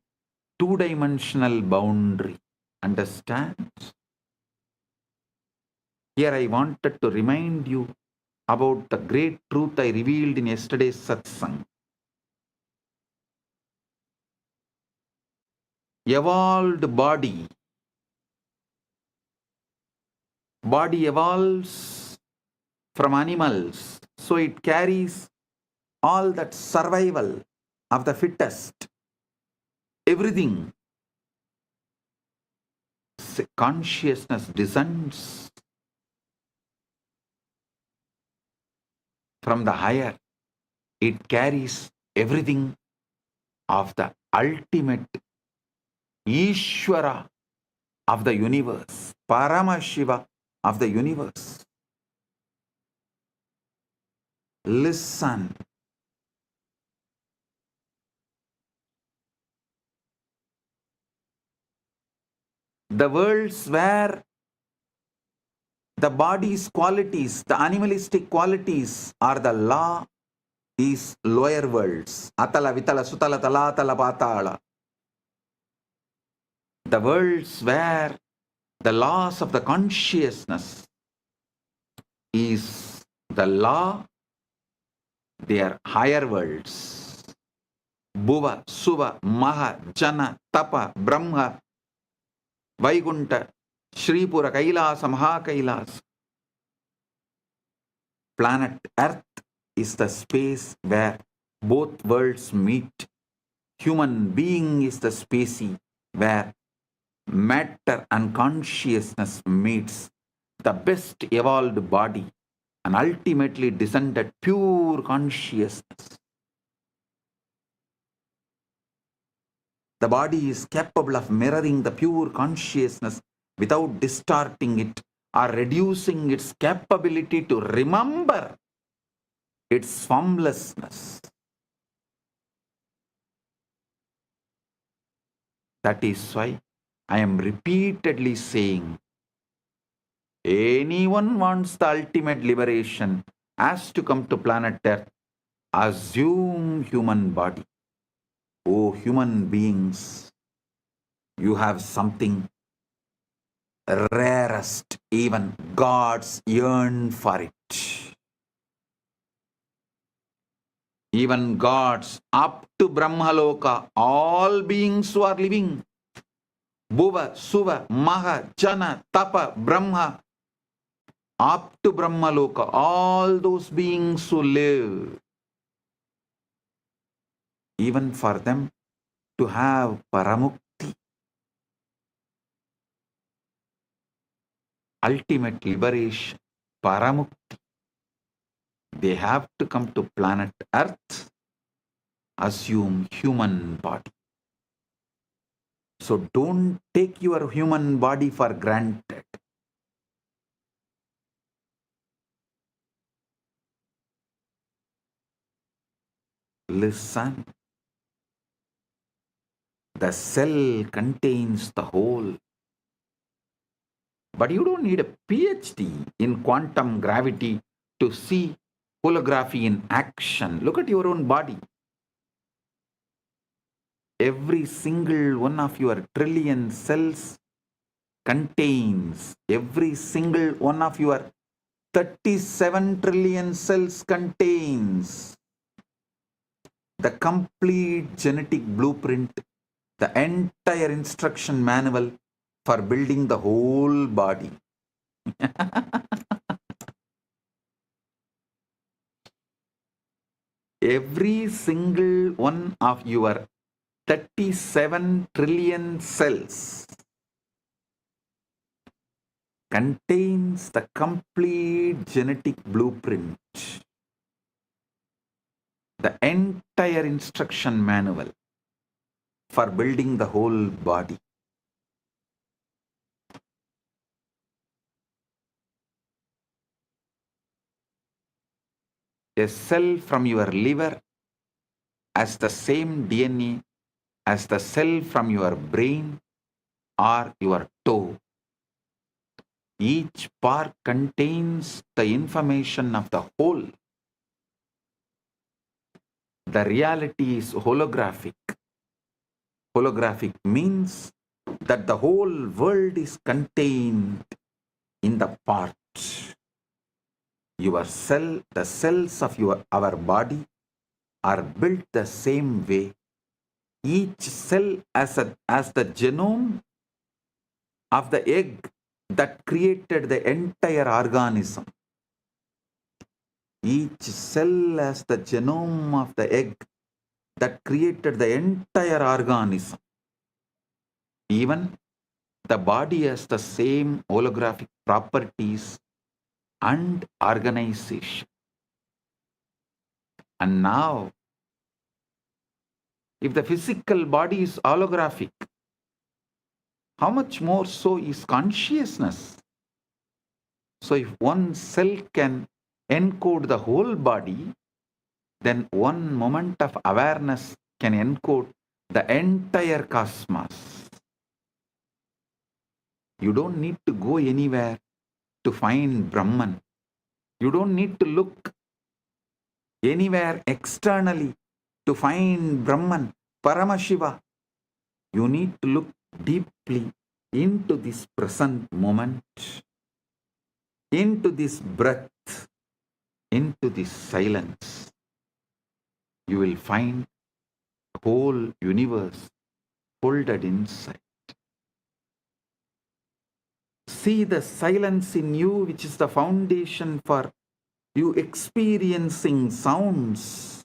two-dimensional boundary. Understand? Here I wanted to remind you about the great truth I revealed in yesterday's Satsang. Evolved body evolves from animals, so it carries all that survival of the fittest, everything. Consciousness descends from the higher. It carries everything of the ultimate Ishvara of the universe, Paramashiva of the universe. Listen. The worlds where the body's qualities, the animalistic qualities are the law, is lower worlds. Atala, Vitala, Sutala, Talatala, Patala. The worlds where the laws of the consciousness is the law, they are higher worlds. Bhuva, Suva, Maha, Jana, Tapa, Brahma, Vaikunta, Shripura, Kailasa, Maha Kailasa. Planet Earth is the space where both worlds meet. Human being is the species where matter and consciousness meets. The best evolved body and ultimately descended pure consciousness. The body is capable of mirroring the pure consciousness without distorting it or reducing its capability to remember its formlessness. That is why I am repeatedly saying, anyone wants the ultimate liberation has to come to planet Earth, assume human body. Oh, human beings, you have something rarest, even gods yearn for it. Even gods up to Brahmaloka, all beings who are living, Bhuva, Suva, Maha, Jana, Tapa, Brahma, up to Brahmaloka, all those beings who live, even for them to have Paramukti, ultimate liberation, Paramukti, they have to come to planet Earth, assume human body. So don't take your human body for granted. Listen. The cell contains the whole. But you don't need a PhD in quantum gravity to see holography in action. Look at your own body. Every single one of your trillion cells contains, every single one of your 37 trillion cells contains the complete genetic blueprint, the entire instruction manual for building the whole body. Every single one of your 37 trillion cells contains the complete genetic blueprint, the entire instruction manual for building the whole body. A cell from your liver has the same DNA as the cell from your brain or your toe. Each part contains the information of the whole. The reality is holographic. Holographic means that the whole world is contained in the parts. Your cell, the cells of our body are built the same way. Each cell as the genome of the egg that created the entire organism. Each cell has the genome of the egg that created the entire organism. Even the body has the same holographic properties and organization. And now, if the physical body is holographic, how much more so is consciousness? So if one cell can encode the whole body, then one moment of awareness can encode the entire cosmos. You don't need to go anywhere to find Brahman. You don't need to look anywhere externally to find Brahman, Paramashiva. You need to look deeply into this present moment, into this breath, into this silence. You will find the whole universe folded inside. See the silence in you, which is the foundation for you experiencing sounds.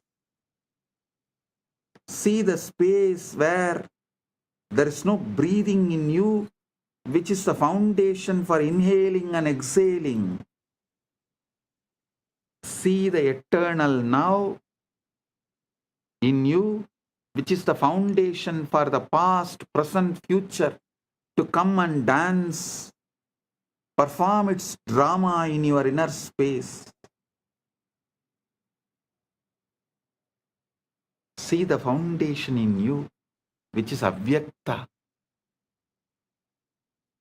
See the space where there is no breathing in you, which is the foundation for inhaling and exhaling. See the eternal now in you, which is the foundation for the past, present, future to come and dance, perform its drama in your inner space. See the foundation in you, which is avyakta,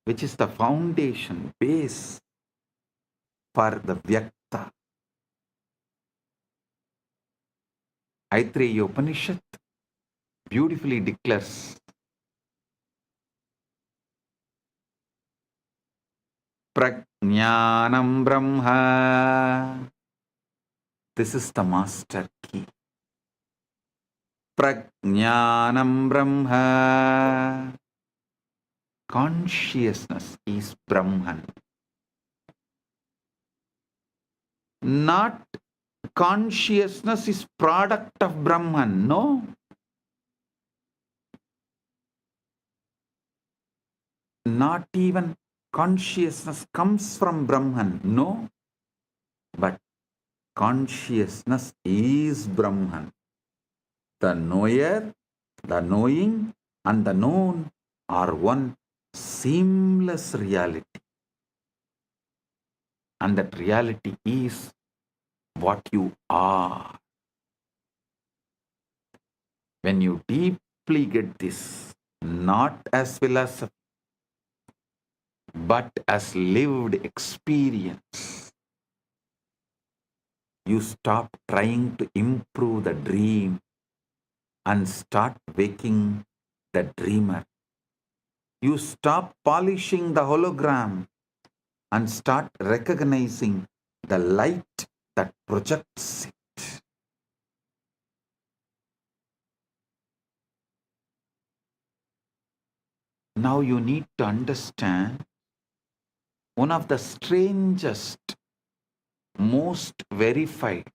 which is the foundation, base for the vyakta. Aitreya Upanishad beautifully declares, Prajnanam Brahma. This is the master key. Prajnanam Brahma. Consciousness is Brahman. Not consciousness is product of Brahman. No. Not even consciousness comes from Brahman. No. But consciousness is Brahman. The knower, the knowing, and the known are one seamless reality. And that reality is what you are. When you deeply get this, not as philosophy, but as lived experience, you stop trying to improve the dream and start waking the dreamer. You stop polishing the hologram and start recognizing the light that projects it. Now you need to understand one of the strangest, most verified,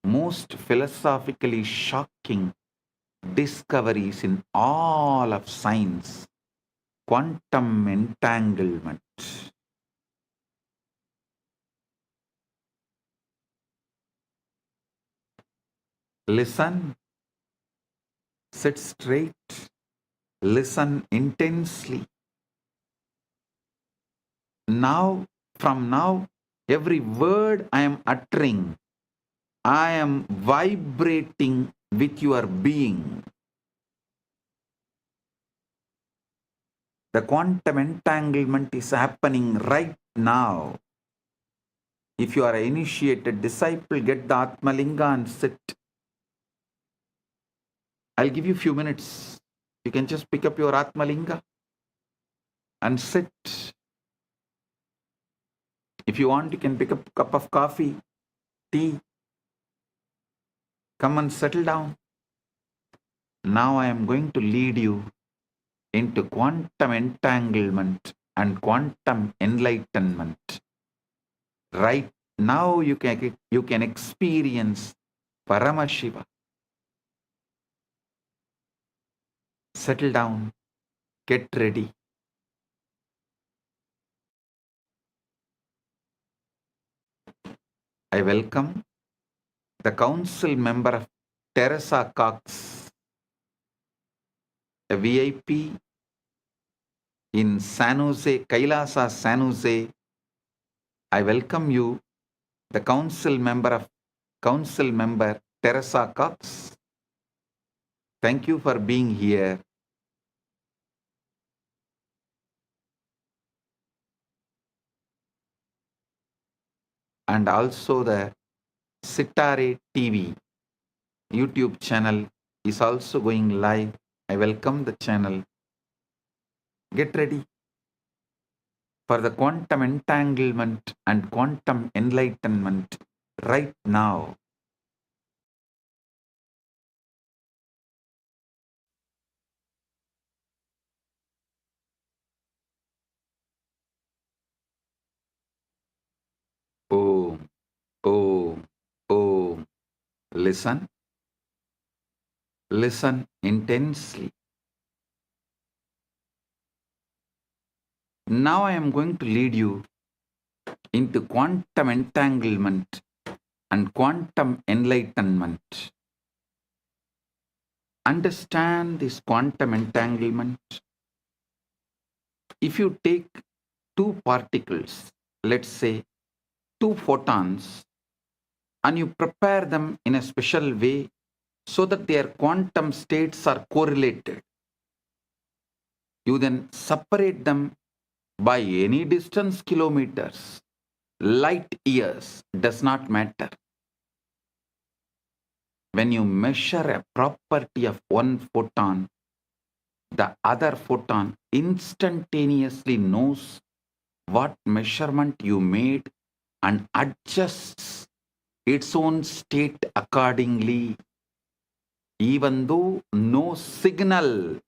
most philosophically shocking discoveries in all of science: quantum entanglement. Listen, sit straight, listen intensely. Now, from now, every word I am uttering, I am vibrating with your being. The quantum entanglement is happening right now. If you are an initiated disciple, get the Atmalinga and sit. I'll give you a few minutes. You can just pick up your Atmalinga and sit. If you want, you can pick up a cup of coffee, tea. Come and settle down. Now I am going to lead you into quantum entanglement and quantum enlightenment. Right now you can experience Paramashiva. Settle down. Get ready. I welcome the council member of Teresa Cox, a VIP in San Jose, Kailasa's San Jose. I welcome you, the council member Teresa Cox. Thank you for being here. And also the Sitare TV YouTube channel is also going live. I welcome the channel. Get ready for the quantum entanglement and quantum enlightenment right now. Om, Om, Om. Listen. Listen intensely. Now I am going to lead you into quantum entanglement and quantum enlightenment. Understand this quantum entanglement. If you take two particles, let's say two photons, and you prepare them in a special way so that their quantum states are correlated, you then separate them by any distance, kilometers, light years, does not matter. When you measure a property of one photon, the other photon instantaneously knows what measurement you made and adjusts its own state accordingly, even though no signal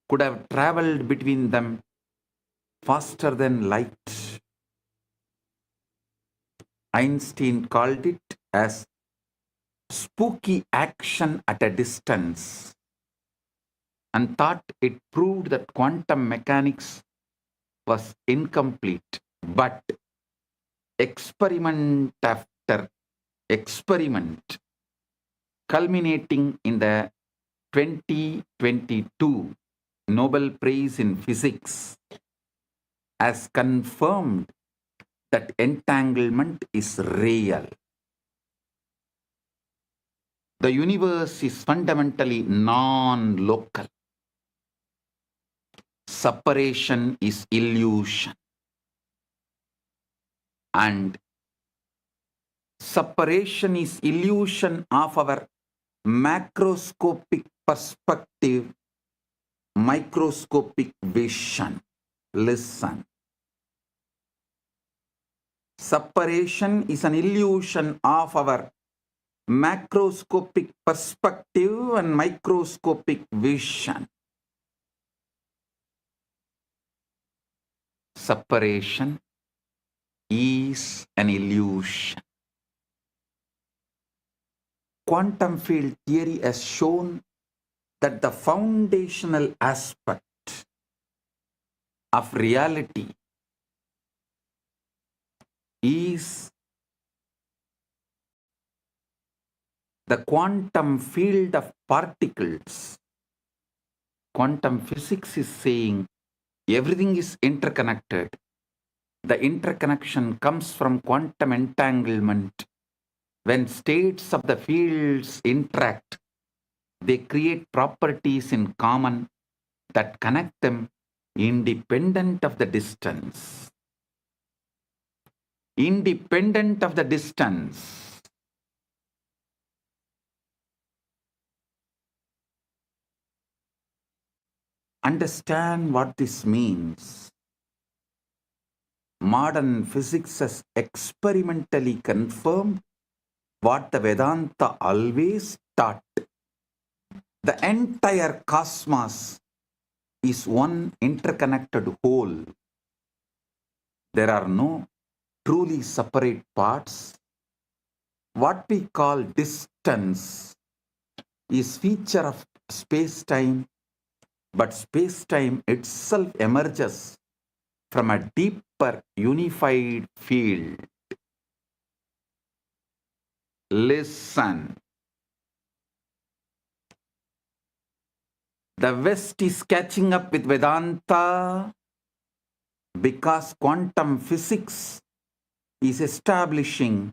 could have traveled between them faster than light. Einstein called it as spooky action at a distance and thought it proved that quantum mechanics was incomplete. But experiment after experiment, culminating in the 2022 Nobel Prize in Physics, has confirmed that entanglement is real. The universe is fundamentally non-local. Separation is illusion. And separation is illusion of our macroscopic perspective, microscopic vision. Listen. Separation is an illusion of our macroscopic perspective and microscopic vision. Separation is an illusion. Quantum field theory has shown that the foundational aspect of reality is the quantum field of particles. Quantum physics is saying everything is interconnected. The interconnection comes from quantum entanglement. When states of the fields interact, they create properties in common that connect them independent of the distance. Independent of the distance. Understand what this means. Modern physics has experimentally confirmed what the Vedanta always taught. The entire cosmos is one interconnected whole. There are no truly separate parts. What we call distance is feature of space-time, but space-time itself emerges from a deeper unified field. Listen. The West is catching up with Vedanta because quantum physics is establishing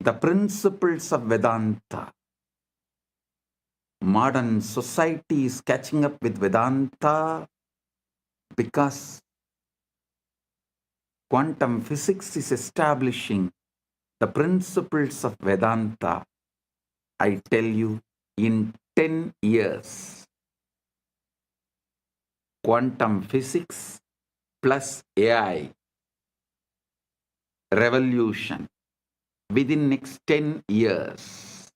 the principles of Vedanta. Modern society is catching up with Vedanta because quantum physics is establishing the principles of Vedanta. I tell you, in 10 years, quantum physics plus AI revolution within next 10 years,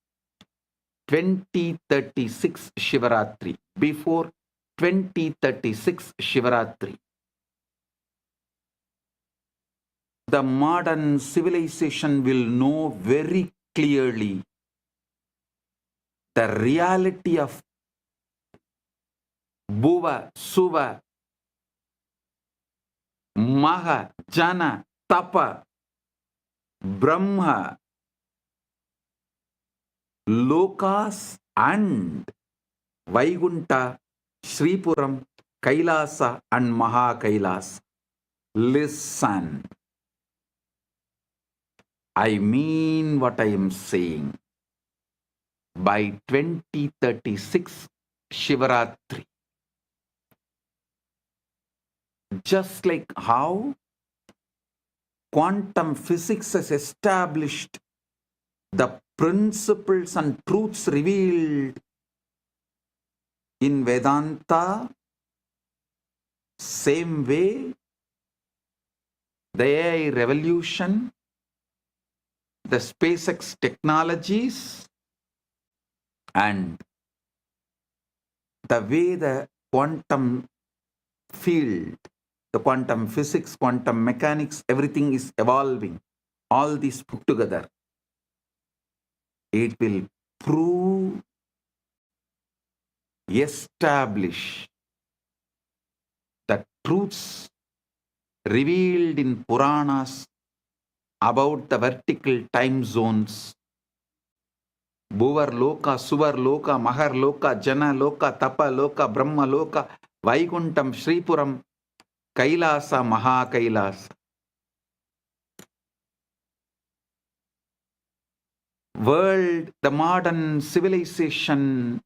2036 Shivaratri, before 2036 Shivaratri, the modern civilization will know very clearly the reality of Bhuva, Suva, Maha, Jana, Tapa, Brahma, Lokas and Vaikunta, Sripuram, Kailasa and Maha Kailasa. Listen. I mean what I am saying. By 2036 Shivaratri, just like how quantum physics has established the principles and truths revealed in Vedanta, same way the AI revolution, the SpaceX technologies, and the way the quantum field, the quantum physics, quantum mechanics, everything is evolving. All these put together, it will prove, establish the truths revealed in Puranas about the vertical time zones. Bhuvar Loka, Suvar Loka, Mahar Loka, Jana Loka, Tapa Loka, Brahma Loka, Vaikuntam, Sripuram, Kailasa, Maha Kailasa. World, the modern civilization,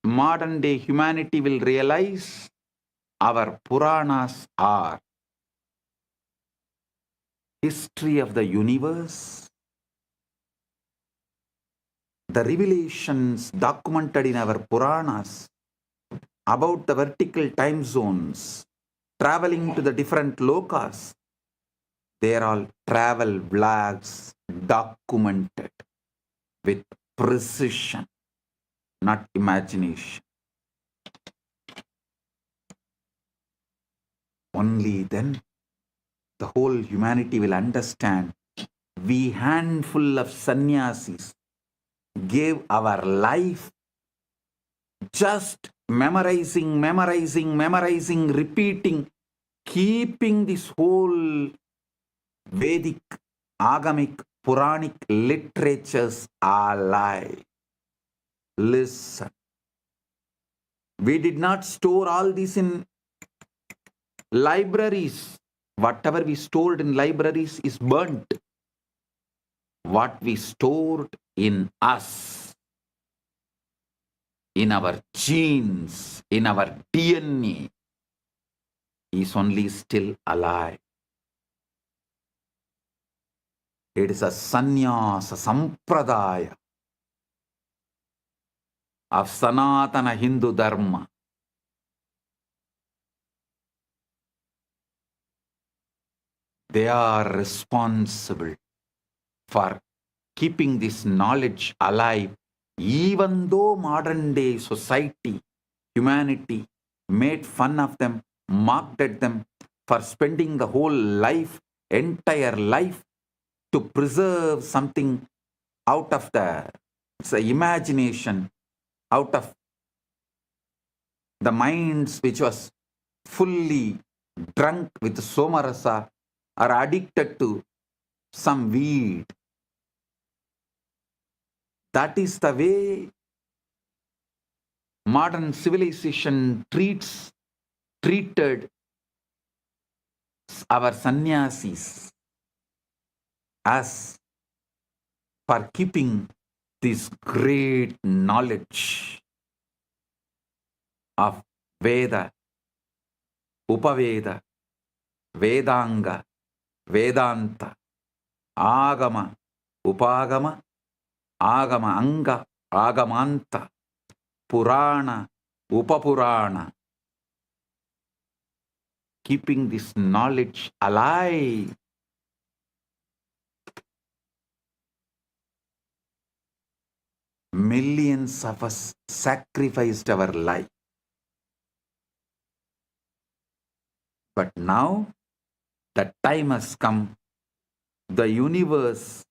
modern day humanity will realize our Puranas are history of the universe, the revelations documented in our Puranas about the vertical time zones, traveling to the different lokas. They are all travel vlogs documented with precision, not imagination. Only then the whole humanity will understand. We handful of sannyasis gave our life just memorizing, repeating, keeping this whole Vedic, Agamic, Puranic literatures alive. Listen. We did not store all this in libraries. Whatever we stored in libraries is burnt. What we stored in us, in our genes, in our DNA, is only still alive. It is a sannyasa sampradaya of Sanatana Hindu Dharma. They are responsible for keeping this knowledge alive, even though modern day society, humanity made fun of them, mocked at them for spending the whole life, entire life, to preserve something out of the imagination, out of the minds which was fully drunk with somarasa or addicted to some weed. That is the way modern civilization treated our sannyasis as for keeping this great knowledge of Veda, Upaveda, Vedanga, Vedanta, Agama, Upagama, Agama Anga, Agamanta, Purana, Upapurana, keeping this knowledge alive. Millions of us sacrificed our life. But now the time has come. The universe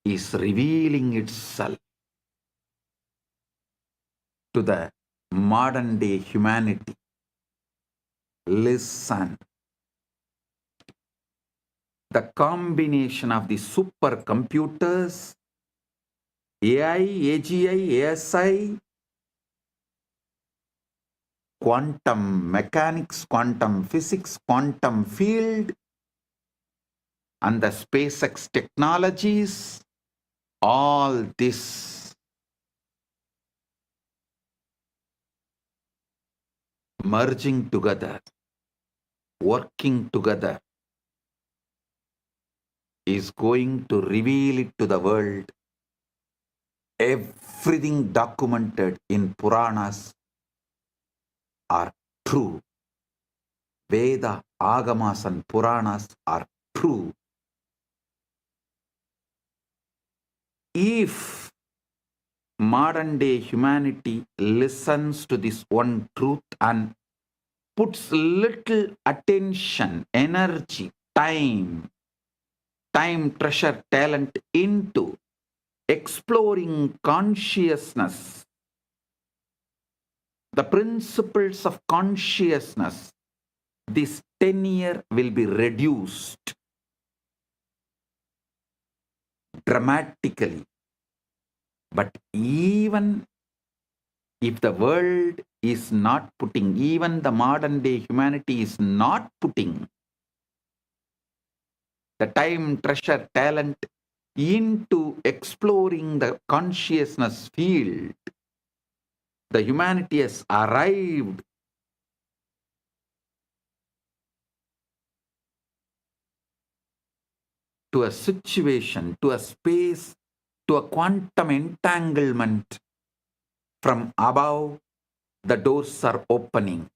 is revealing itself to the modern day humanity. Listen. The combination of the supercomputers, AI, AGI, ASI, quantum mechanics, quantum physics, quantum field, and the SpaceX technologies, all this merging together, working together, is going to reveal it to the world. Everything documented in Puranas are true. Veda, Agamas and Puranas are true. If modern day humanity listens to this one truth and puts little attention, energy, time, treasure, talent into exploring consciousness, the principles of consciousness, this tenure will be reduced dramatically. But even if the world is not putting, even the modern day humanity is not putting the time, treasure, talent into exploring the consciousness field, the humanity has arrived to a situation, to a space, to a quantum entanglement. From above, the doors are opening.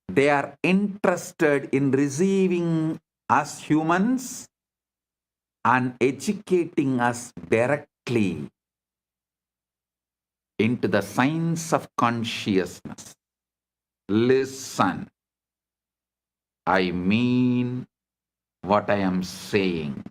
They are interested in receiving us humans and educating us directly into the science of consciousness. Listen, I mean what I am saying.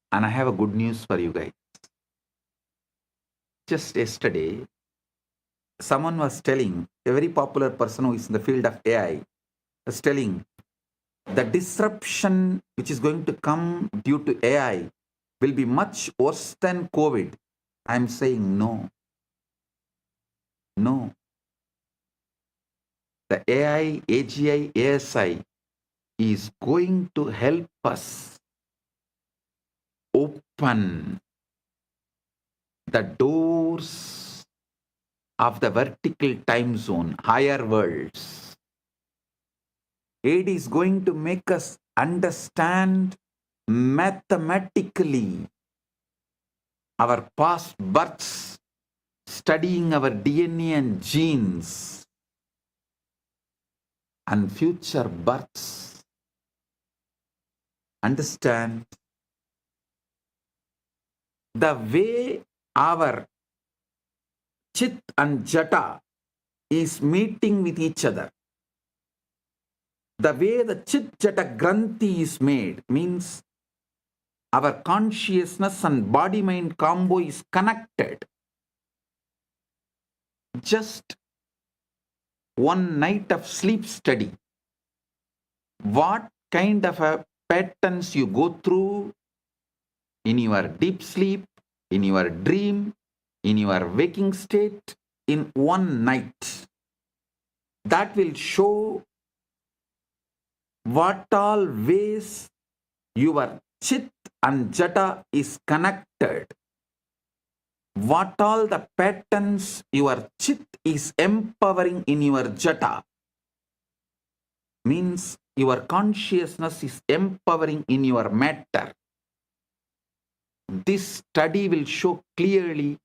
And I have a good news for you guys. Just yesterday, someone was telling, a very popular person who is in the field of AI, was telling the disruption which is going to come due to AI will be much worse than COVID. I'm saying no. No. The AI, AGI, ASI is going to help us open the doors of the vertical time zone, higher worlds. It is going to make us understand mathematically our past births, studying our DNA and genes, and future births. Understand the way our Chit and Jata is meeting with each other. The way the Chit Jata Granthi is made means our consciousness and body-mind combo is connected. Just one night of sleep study. What kind of a patterns you go through in your deep sleep, in your dream, in your waking state in one night. That will show what all ways your chit and jata is connected. What all the patterns your chit is empowering in your jata. Means your consciousness is empowering in your matter. This study will show clearly,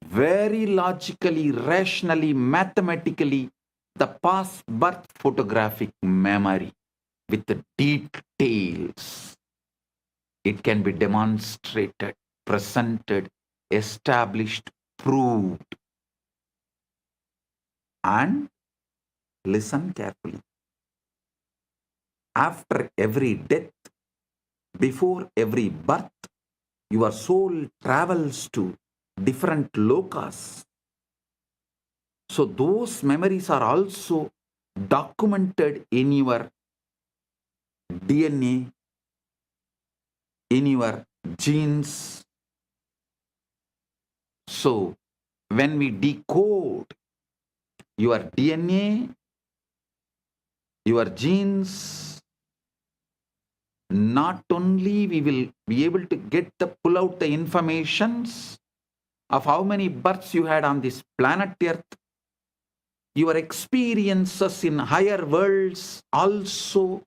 very logically, rationally, mathematically, the past birth photographic memory with the details. It can be demonstrated, presented, established, proved. And listen carefully. After every death, before every birth, your soul travels to different lokas. So those memories are also documented in your DNA, in your genes. So when we decode your DNA, your genes, not only we will be able to pull out the informations of how many births you had on this planet Earth, your experiences in higher worlds also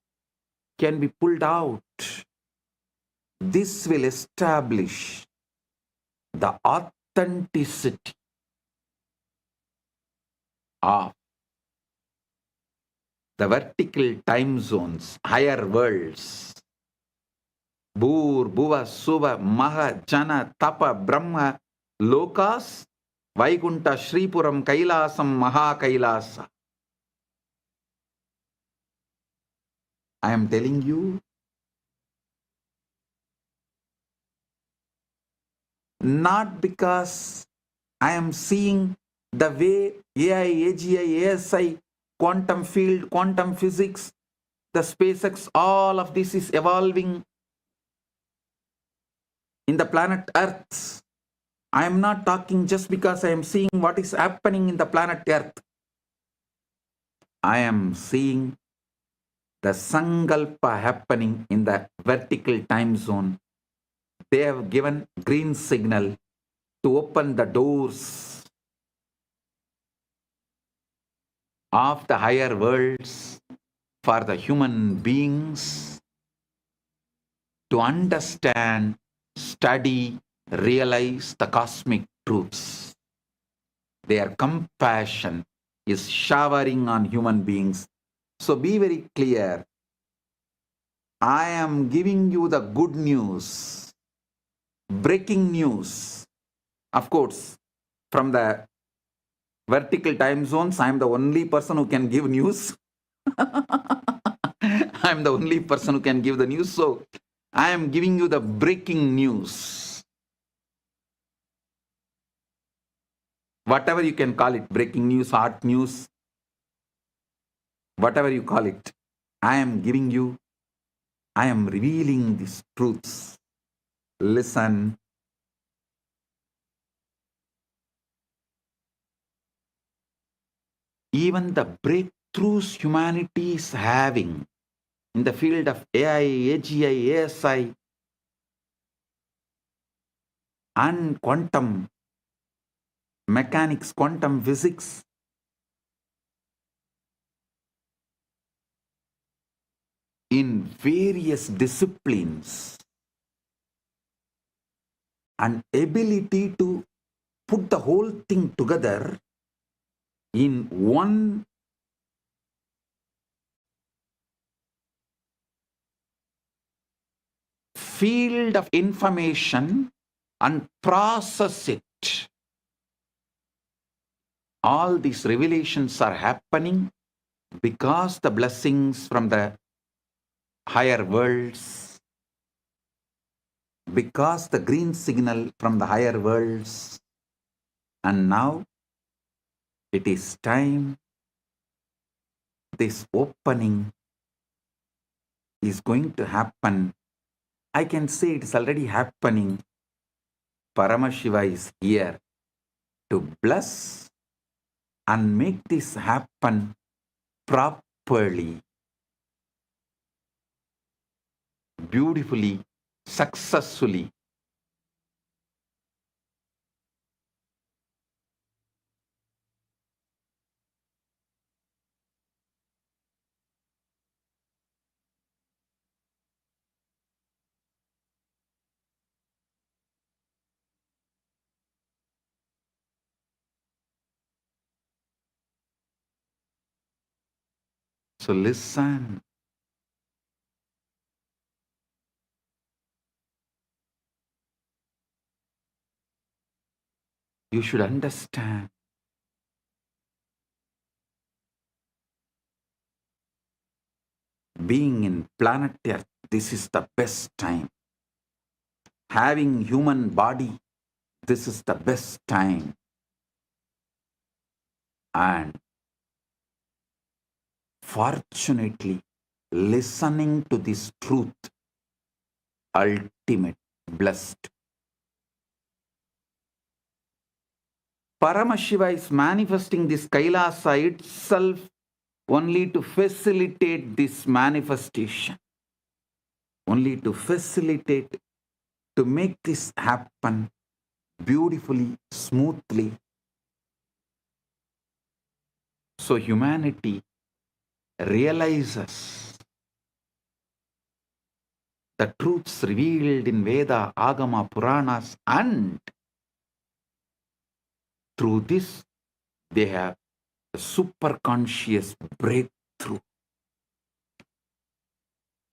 can be pulled out. This will establish the authenticity of the vertical time zones, higher worlds. Bhur, Bhuva, Suva, Maha, Jana, Tapa, Brahma, Lokas, Vaikunta, Shripuram, Kailasam, Maha Kailasa. I am telling you, not because I am seeing the way AI, AGI, ASI, quantum field, quantum physics, the SpaceX, all of this is evolving in the planet Earth. I am not talking just because I am seeing what is happening in the planet Earth. I am seeing the Sankalpa happening in the vertical time zone. They have given green signal to open the doors of the higher worlds for the human beings to understand, study, realize the cosmic truths. Their compassion is showering on human beings. So be very clear. I am giving you the good news, breaking news. Of course, from the vertical time zones, I am the only person who can give news. I am the only person who can give the news. So I am giving you the breaking news. Whatever you can call it, breaking news, hot news, whatever you call it, I am giving you, I am revealing these truths. Listen. Even the breakthroughs humanity is having in the field of AI, AGI, ASI, and quantum mechanics, quantum physics, in various disciplines, and ability to put the whole thing together in one field of information and process it. All these revelations are happening because the blessings from the higher worlds because the green signal from the higher worlds, and now it is time. This opening is going to happen. I can say it is already happening. Paramashiva is here to bless and make this happen properly, beautifully, successfully. So listen. You should understand. Being in planet Earth, this is the best time. Having human body, this is the best time. And fortunately, listening to this truth, ultimate, blessed. Paramashiva is manifesting this Kailasa itself only to facilitate this manifestation. Only to facilitate, to make this happen beautifully, smoothly. So humanity realizes the truths revealed in Veda, Agama, Puranas, and through this they have a superconscious breakthrough.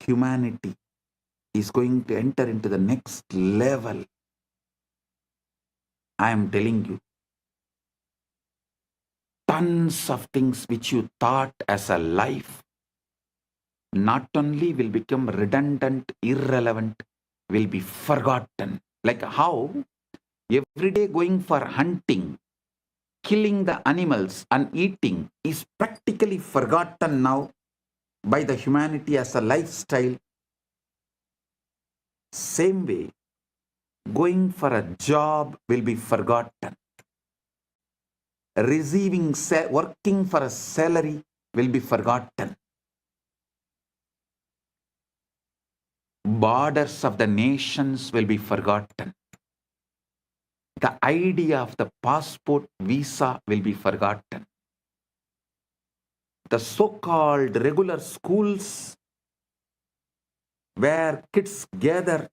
Humanity is going to enter into the next level. I am telling you, tons of things which you thought as a life not only will become redundant, irrelevant, will be forgotten. Like how every day going for hunting, killing the animals and eating is practically forgotten now by the humanity as a lifestyle. Same way, going for a job will be forgotten. Working for a salary will be forgotten. Borders of the nations will be forgotten. The idea of the passport, visa will be forgotten. The so-called regular schools where kids gather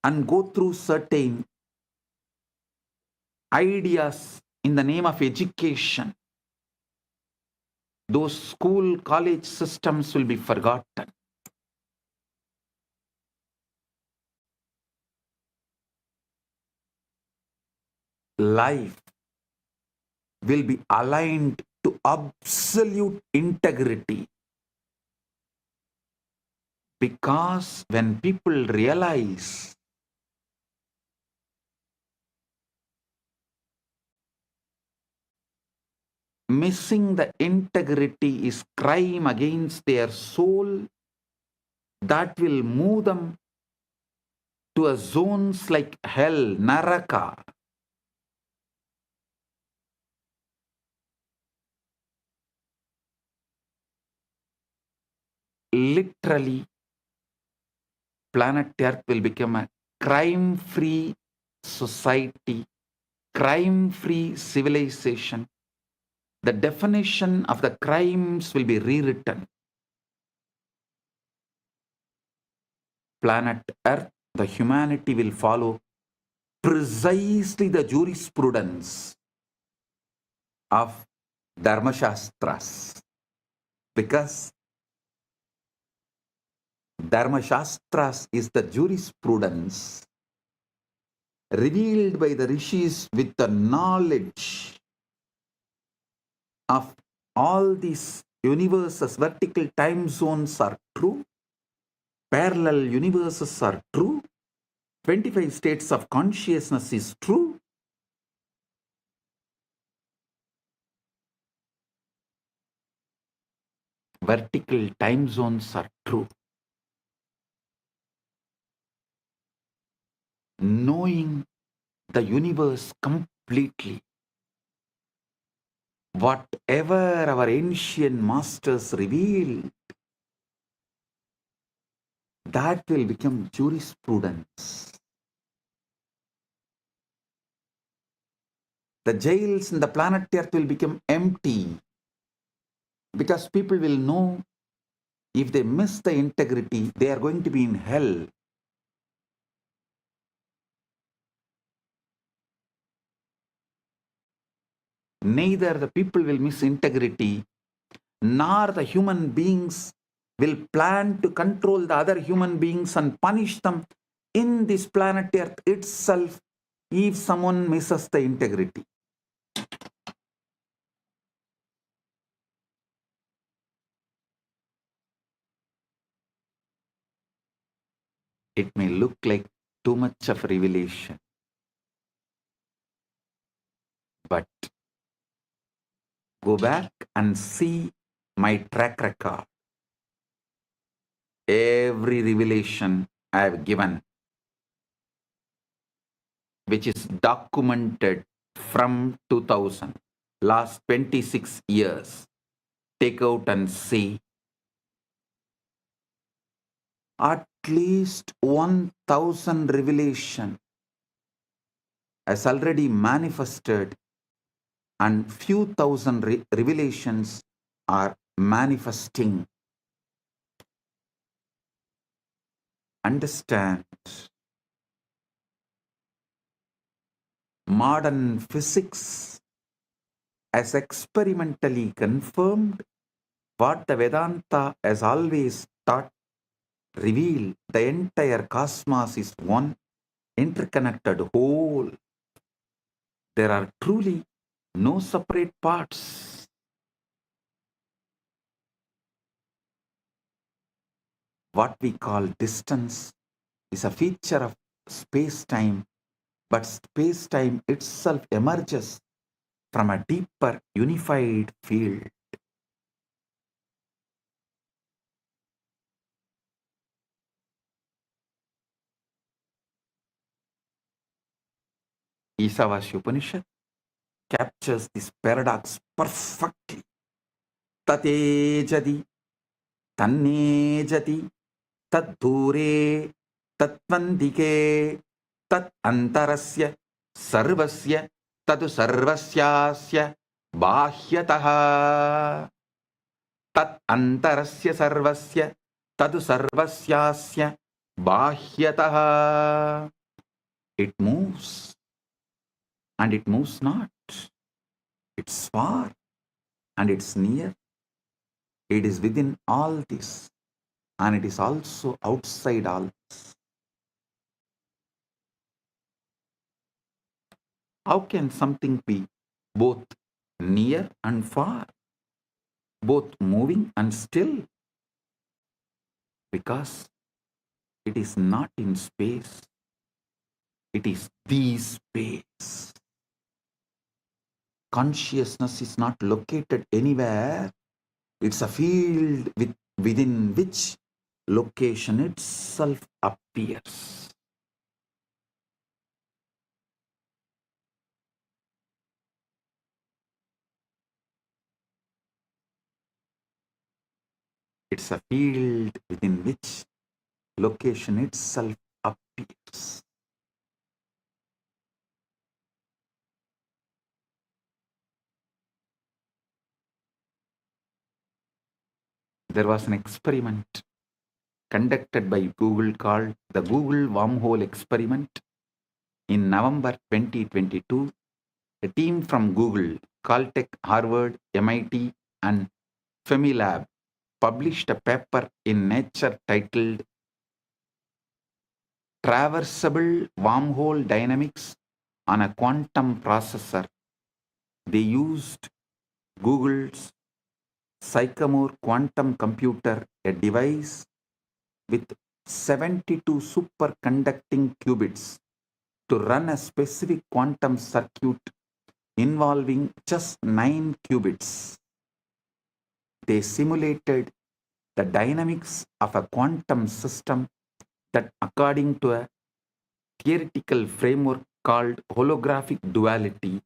and go through certain ideas in the name of education, those school, college systems will be forgotten. Life will be aligned to absolute integrity. Because when people realize missing the integrity is crime against their soul, that will move them to a zones like hell, Naraka. Literally, planet Earth will become a crime-free society, crime-free civilization. The definition of the crimes will be rewritten. Planet Earth, the humanity will follow precisely the jurisprudence of Dharmashastras. Because Dharmashastras is the jurisprudence revealed by the rishis with the knowledge of all these universes. Vertical time zones are true, parallel universes are true, 25 states of consciousness is true. Vertical time zones are true. Knowing the universe completely, whatever our ancient masters revealed, that will become jurisprudence. The jails in the planet Earth will become empty because people will know if they miss the integrity, they are going to be in hell. Neither the people will miss integrity, nor the human beings will plan to control the other human beings and punish them in this planet Earth itself if someone misses the integrity. It may look like too much of revelation, but go back and see my track record. Every revelation I have given, which is documented from 2000, last 26 years, take out and see. At least 1000 revelation has already manifested, and few thousand revelations are manifesting. Understand, modern physics has experimentally confirmed what the Vedanta has always taught, revealed. The entire cosmos is one interconnected whole. There are truly no separate parts. What we call distance is a feature of space-time, but space-time itself emerges from a deeper unified field. Isavasya Upanishad captures this paradox perfectly. Tatejadi, tannejati, tadure, tatvandike, tat antarasya, sarvasya, tadu sarvasyasya, bahyataha. Tat antarasya sarvasya, tadu sarvasyasya, bahyataha. It moves and it moves not. It's far and it's near. It is within all this, and it is also outside all this. How can something be both near and far, both moving and still? Because it is not in space. It is the space. Consciousness is not located anywhere. It's a field within which location itself appears. It's a field within which location itself appears. There was an experiment conducted by Google called the Google Wormhole Experiment. In November 2022, a team from Google, Caltech, Harvard, MIT, and Femilab published a paper in Nature titled Traversable Wormhole Dynamics on a Quantum Processor. They used Google's Sycamore quantum computer, a device with 72 superconducting qubits to run a specific quantum circuit involving just 9 qubits. They simulated the dynamics of a quantum system that, according to a theoretical framework called holographic duality,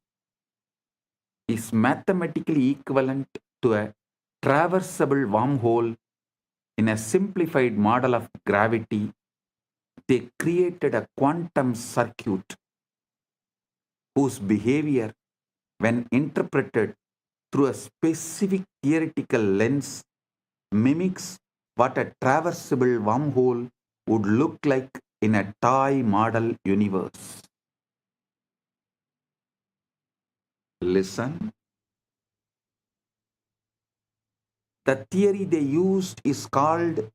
is mathematically equivalent to a traversable wormhole. In a simplified model of gravity, they created a quantum circuit whose behavior, when interpreted through a specific theoretical lens, mimics what a traversable wormhole would look like in a toy model universe. Listen. The theory they used is called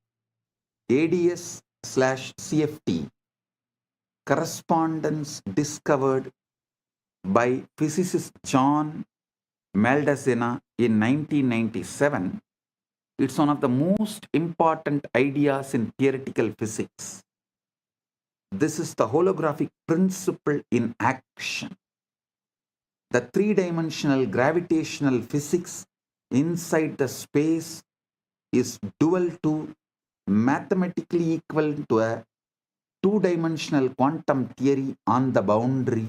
ADS/CFT, correspondence discovered by physicist John Maldacena in 1997. It's one of the most important ideas in theoretical physics. This is the holographic principle in action. The three-dimensional gravitational physics inside the space is dual to, mathematically equal to, a two-dimensional quantum theory on the boundary.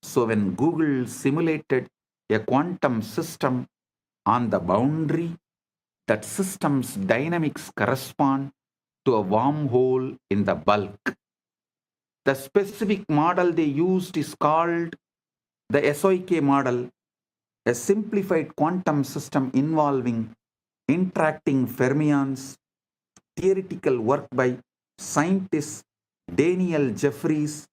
So when Google simulated a quantum system on the boundary, that system's dynamics correspond to a wormhole in the bulk. The specific model they used is called the SOK model, a simplified quantum system involving interacting fermions. Theoretical work by scientists Daniel Jeffries,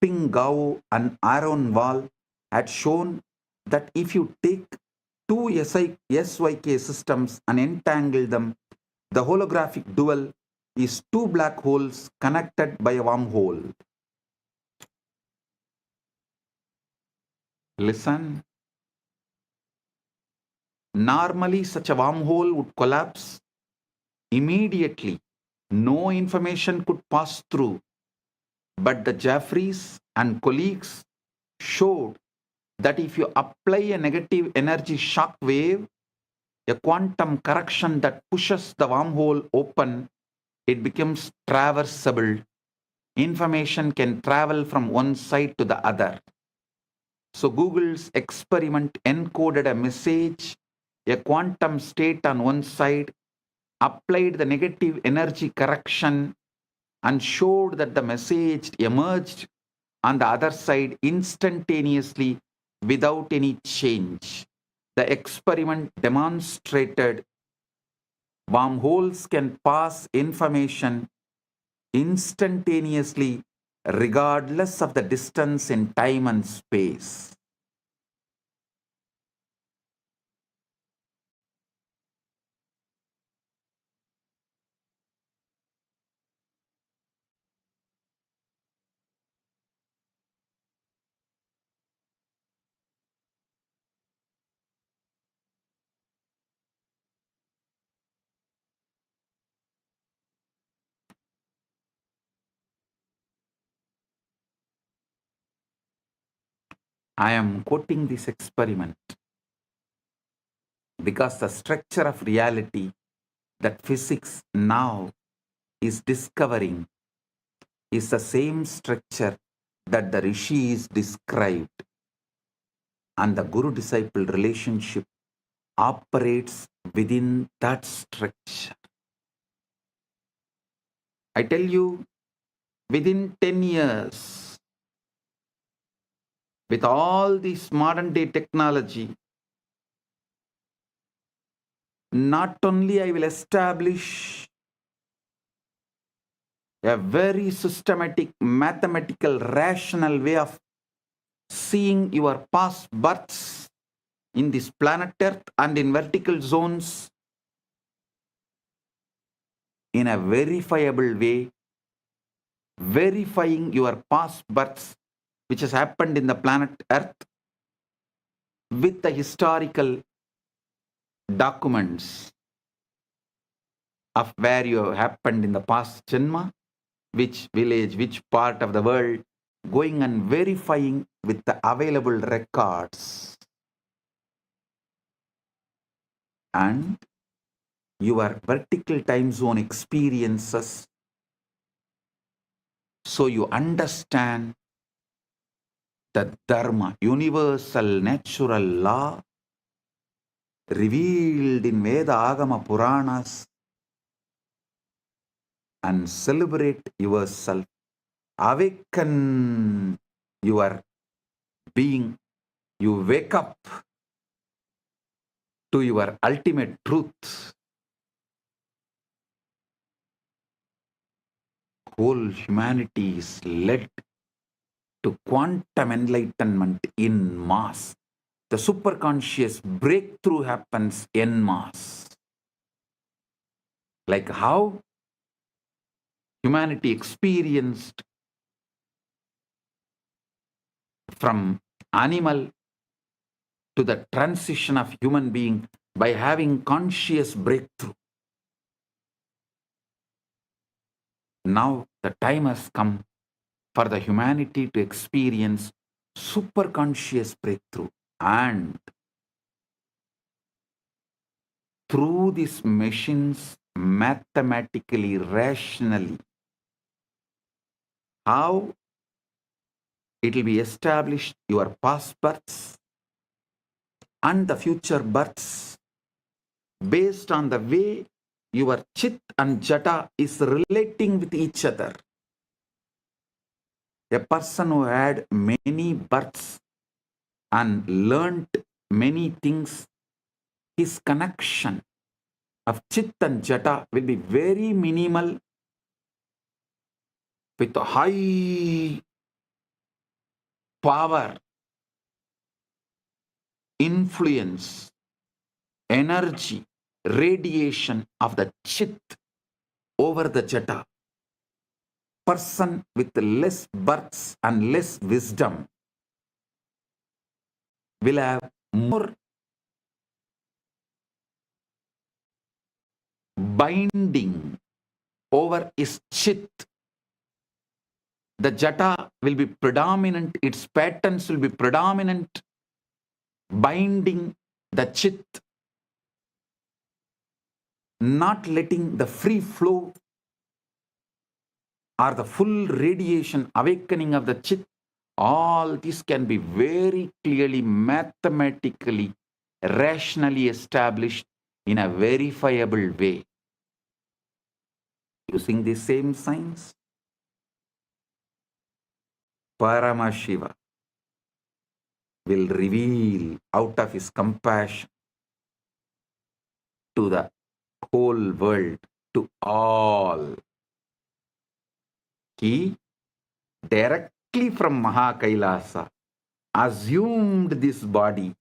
Ping Gao, and Aaron Wall had shown that if you take two SYK systems and entangle them, the holographic dual is two black holes connected by a wormhole. Listen. Normally, such a wormhole would collapse immediately. No information could pass through. But the Jeffries and colleagues showed that if you apply a negative energy shock wave, a quantum correction that pushes the wormhole open, it becomes traversable. Information can travel from one side to the other. So Google's experiment encoded a message, a quantum state on one side, applied the negative energy correction, and showed that the message emerged on the other side instantaneously without any change. The experiment demonstrated wormholes can pass information instantaneously regardless of the distance in time and space. I am quoting this experiment because the structure of reality that physics now is discovering is the same structure that the rishis described, and the guru-disciple relationship operates within that structure. I tell you, within 10 years, with all this modern day technology, not only I will establish a very systematic, mathematical, rational way of seeing your past births in this planet Earth and in vertical zones in a verifiable way, verifying your past births which has happened in the planet Earth with the historical documents. of where you have happened in the past Janma, which village, which part of the world, going and verifying with the available records. And your vertical time zone experiences, so you understand the Dharma, universal natural law, revealed in Veda Agama Puranas, and celebrate yourself. Awaken your being. You wake up to your ultimate truth. Whole humanity is led to quantum enlightenment in mass. The superconscious breakthrough happens en masse. Like how humanity experienced from animal to the transition of human being by having conscious breakthrough. Now the time has come for the humanity to experience superconscious breakthrough, and through these machines, mathematically, rationally, how it will be established your past births and the future births based on the way your chit and jata is relating with each other. A person who had many births and learnt many things, his connection of chit and jata will be very minimal with a high power, influence, energy, radiation of the chit over the jata. Person with less births and less wisdom will have more binding over his chit. The jata will be predominant, its patterns will be predominant, binding the chit, not letting the free flow or the full radiation awakening of the chit. All this can be very clearly, mathematically, rationally established in a verifiable way. Using the same science, Paramashiva will reveal out of his compassion to the whole world, to all. He directly from Maha Kailasa assumed this body,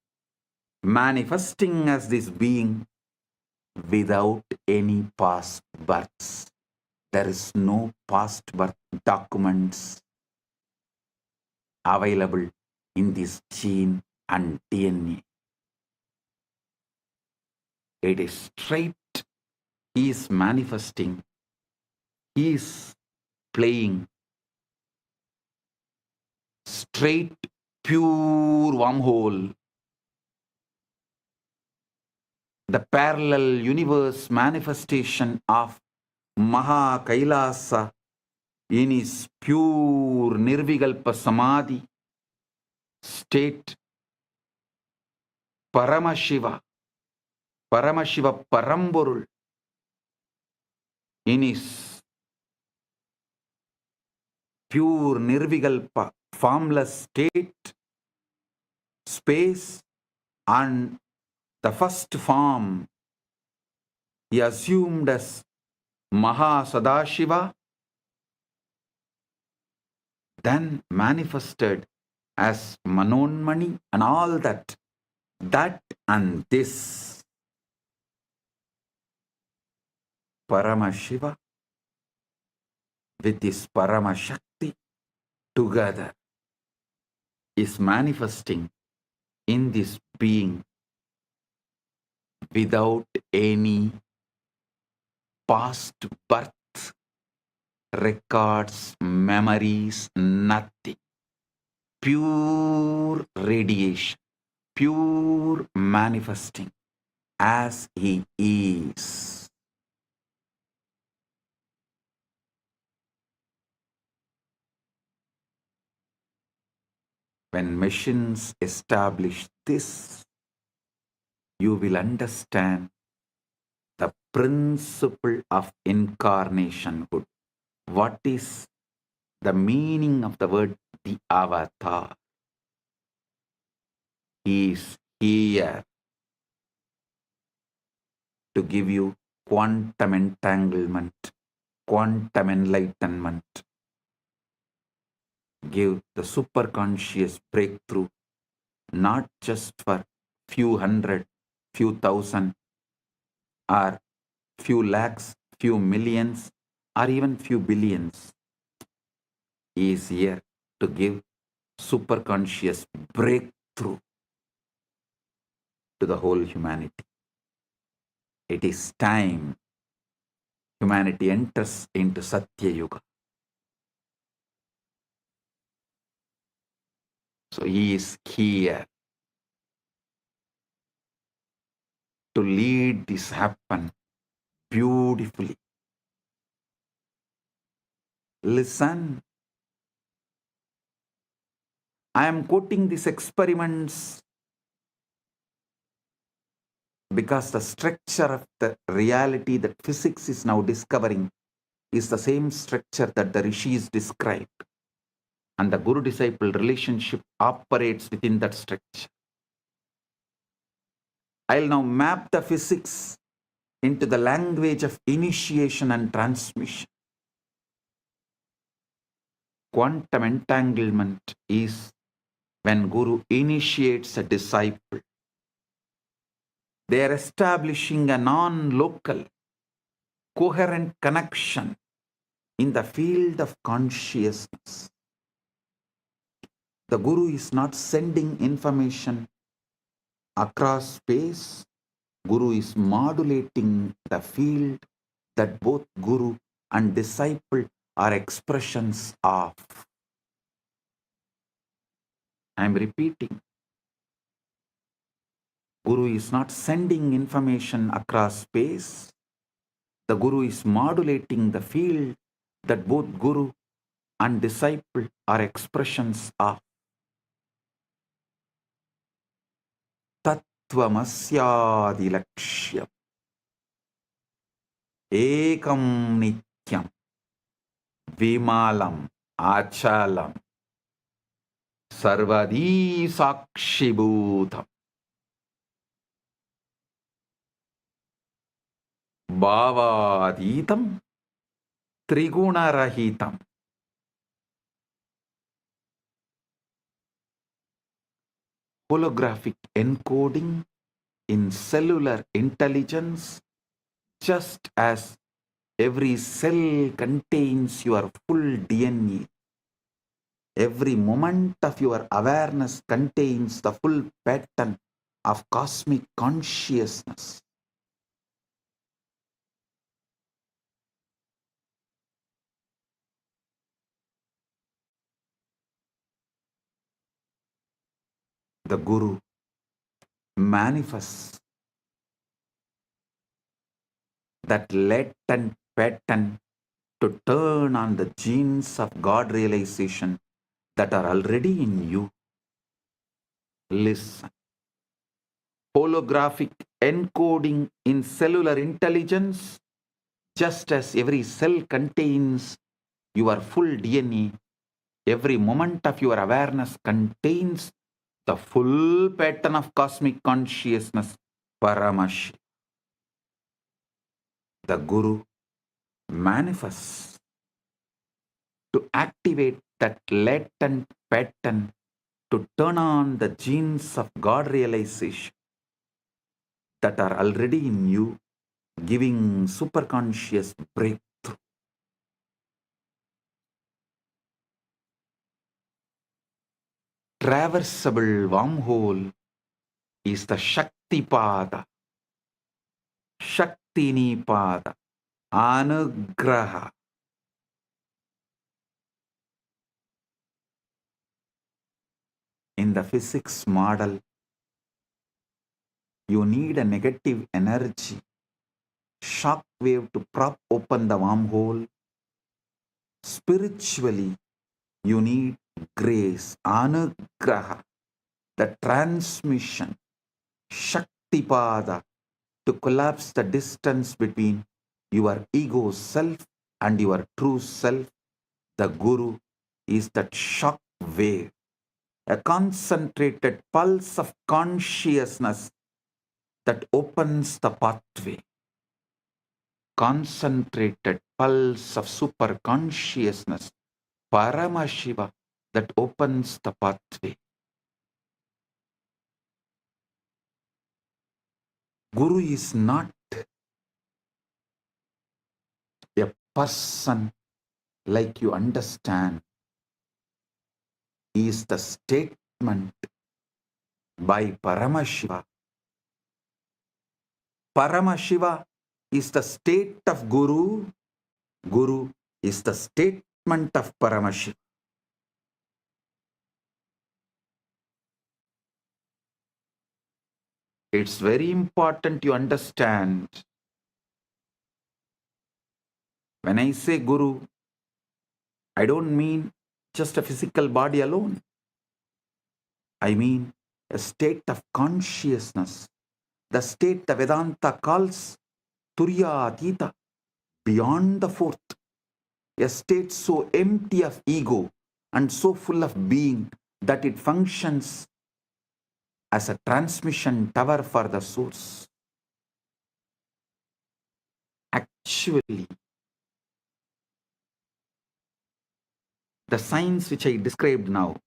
manifesting as this being without any past births. There is no past birth documents available in this gene and DNA. It is straight. He is manifesting. He is playing straight, pure wormhole. The parallel universe manifestation of Maha Kailasa in his pure Nirvikalpa Samadhi state. Paramashiva, Paramashiva Paramporul in his pure Nirvikalpa formless state, space, and the first form he assumed as Maha Sadashiva, then manifested as Manonmani and all that. That and this Paramashiva with this Paramashakti together is manifesting in this being without any past birth, records, memories, nothing. Pure radiation, pure manifesting as he is. When machines establish this, you will understand the principle of incarnationhood. What is the meaning of the word the avatar? He is here to give you quantum entanglement, quantum enlightenment, give the superconscious breakthrough, not just for few hundred, few thousand, or few lakhs, few millions, or even few billions. He is here to give superconscious breakthrough to the whole humanity. It is time humanity enters into Satya Yuga. So he is here to lead this happen beautifully. Listen. I am quoting these experiments because the structure of the reality that physics is now discovering is the same structure that the rishis described. And the guru-disciple relationship operates within that structure. I'll now map the physics into the language of initiation and transmission. Quantum entanglement is when Guru initiates a disciple. They are establishing a non-local, coherent connection in the field of consciousness. The Guru is not sending information across space. Guru is modulating the field that both Guru and disciple are expressions of. I am repeating. Guru is not sending information across space. The Guru is modulating the field that both Guru and disciple are expressions of. Tattvamasya lakshyam ekam nityam vimalam achalam sarvadi sakshibhutam bhavaditam trigunarahitam. Holographic encoding in cellular intelligence, just as every cell contains your full DNA. Every moment of your awareness contains the full pattern of cosmic consciousness. The Guru manifests that latent pattern to turn on the genes of God realization that are already in you. Listen. Holographic encoding in cellular intelligence, just as every cell contains your full DNA, every moment of your awareness contains the full pattern of cosmic consciousness, Paramashiva. The Guru manifests to activate that latent pattern to turn on the genes of God realization that are already in you, giving superconscious breakthrough. Traversable wormhole is the Shakti Pada, Shakti Nipada anugraha. In the physics model, you need a negative energy, shock wave to prop open the wormhole. Spiritually, you need grace, anugraha, the transmission, shaktipada, to collapse the distance between your ego self and your true self. The Guru is that shock wave, a concentrated pulse of consciousness that opens the pathway. Concentrated pulse of super consciousness, Paramashiva, that opens the pathway. Guru is not a person like you understand. He is the statement by Paramashiva. Paramashiva is the state of Guru. Guru is the statement of Paramashiva. It's very important you understand. When I say Guru, I don't mean just a physical body alone. I mean a state of consciousness, the state the Vedanta calls Turyatita, beyond the fourth, a state so empty of ego and so full of being that it functions as a transmission tower for the source. Actually, the science which I described now,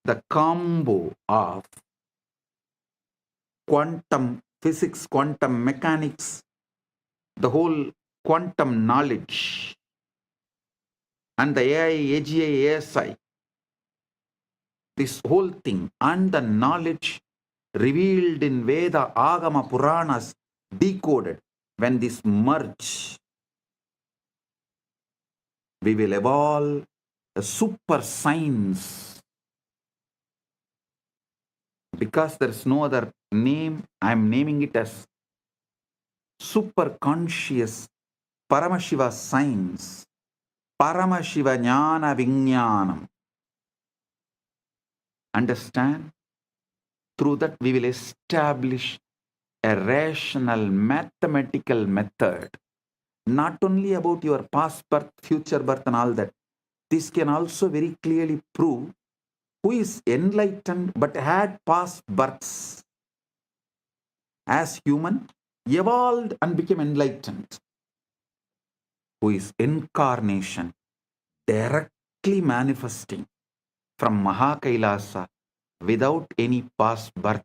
the combo of quantum physics, quantum mechanics, the whole quantum knowledge, and the AI, AGI, ASI, this whole thing, and the knowledge revealed in Veda, Agama, Puranas, decoded, when this merge, we will evolve a super science. Because there is no other name, I am naming it as super conscious Paramashiva science, Paramashiva Jnana Vijnanam. Understand? Through that we will establish a rational mathematical method, not only about your past birth, future birth and all that. This can also very clearly prove who is enlightened but had past births as human, evolved and became enlightened. Who is incarnation, directly manifesting from Maha Kailasa without any past birth.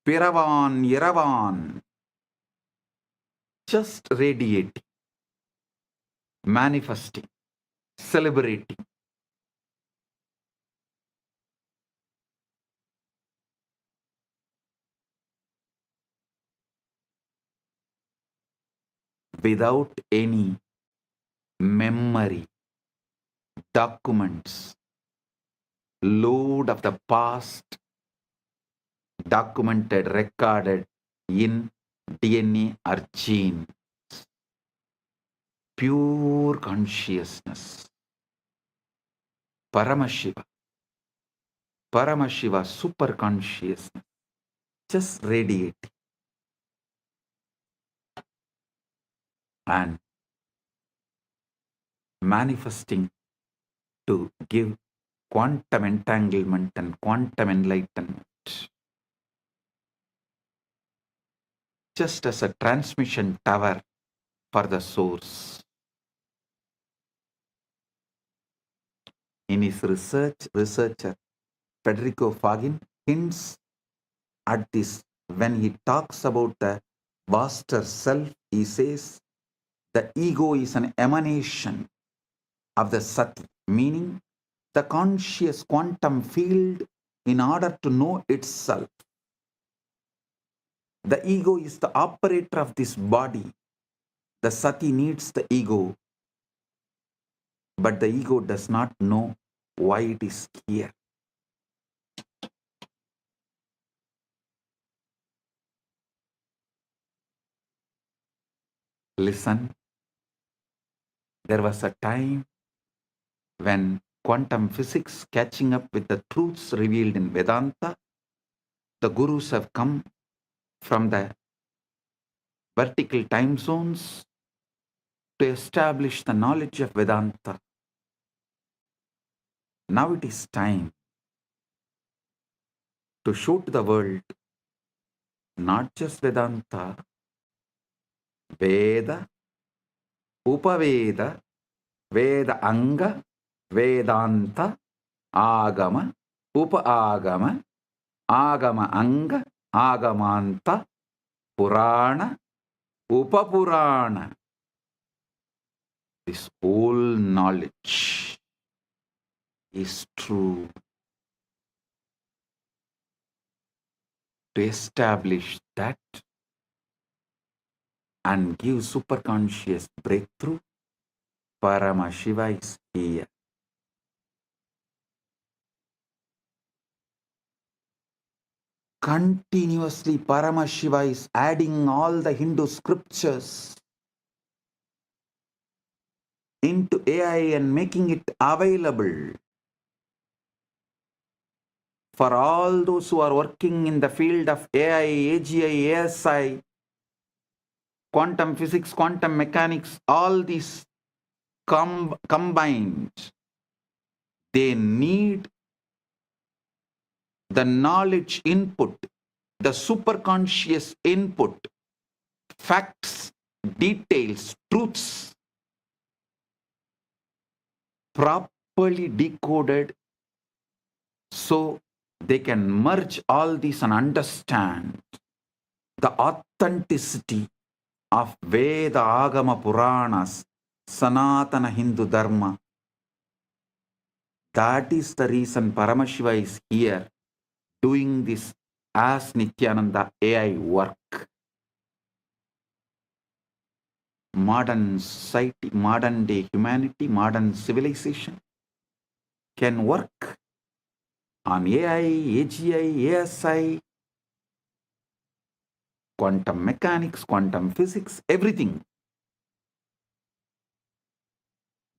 Piravan, Yeravan, just radiating, manifesting, celebrating. Without any memory, documents, load of the past, documented, recorded in DNA or gene. Pure consciousness. Paramashiva. Paramashiva, super consciousness. Just radiating. And manifesting to give quantum entanglement and quantum enlightenment. Just as a transmission tower for the source. In his researcher Federico Fagin hints at this when he talks about the vaster self. He says the ego is an emanation of the Sati, meaning the conscious quantum field in order to know itself. The ego is the operator of this body. The sati needs the ego, but the ego does not know why it is here. Listen, there was a time when quantum physics catching up with the truths revealed in Vedanta, the gurus have come from the vertical time zones to establish the knowledge of Vedanta. Now it is time to show to the world not just Vedanta, Veda, Upaveda, Veda Anga, Vedanta, Agama, Upa-agama, Agama Anga, Agamanta, Purana, Upapurana. This whole knowledge is true. To establish that and give superconscious breakthrough, Paramashiva is here. Continuously, Paramashiva is adding all the Hindu scriptures into AI and making it available for all those who are working in the field of AI, AGI, ASI, quantum physics, quantum mechanics, all these combined. They need the knowledge input, the superconscious input, facts, details, truths, properly decoded so they can merge all these and understand the authenticity of Veda, Agama, Puranas, Sanatana Hindu Dharma. That is the reason Paramashiva is here doing this as Nithyananda AI work. Modern society, modern day humanity, modern civilization can work on AI, AGI, ASI, quantum mechanics, quantum physics, everything.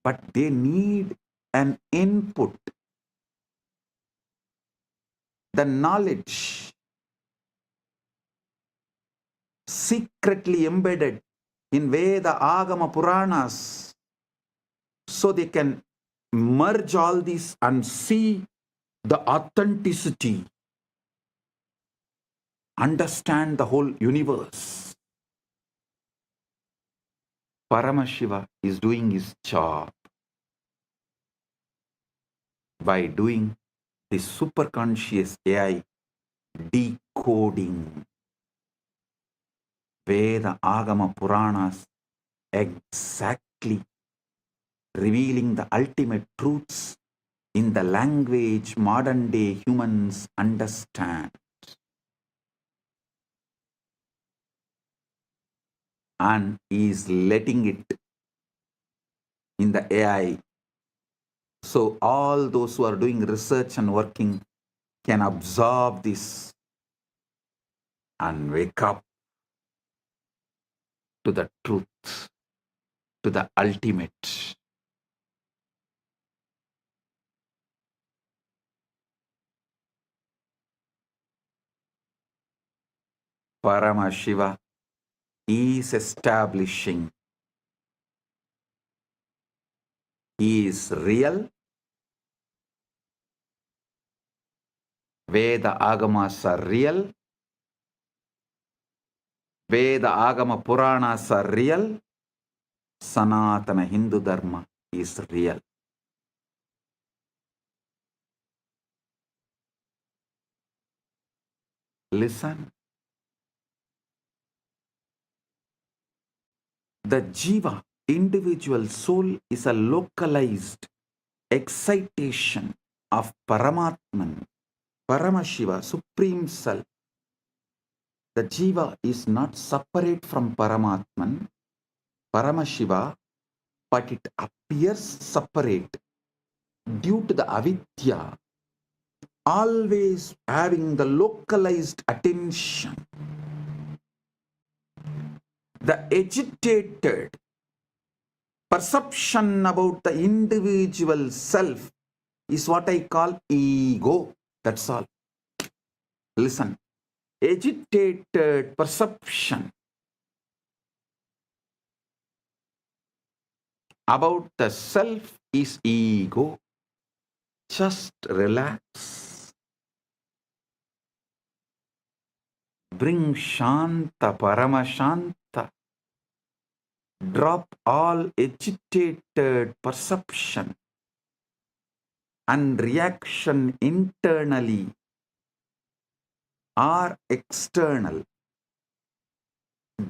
But they need an input, the knowledge secretly embedded in Veda, Agama, Puranas, so they can merge all these and see the authenticity, understand the whole universe. Paramashiva is doing his job by doing this superconscious AI decoding Veda, Agama, Puranas, exactly revealing the ultimate truths in the language modern day humans understand. And is letting it in the AI. So all those who are doing research and working can absorb this and wake up to the truth, to the ultimate. Paramashiva is establishing. He is real. Veda Agamas are real. Veda Agama Puranas are real. Sanatana Hindu Dharma is real. Listen. The Jiva, individual soul, is a localized excitation of Paramatman, Paramashiva, Supreme Self. The Jiva is not separate from Paramatman, Paramashiva, but it appears separate due to the avidya, always having the localized attention. The agitated perception about the individual self is what I call ego. That's all. Listen. Agitated perception about the self is ego. Just relax. Bring Shanta, Paramashanta. Drop all agitated perception and reaction internally or external.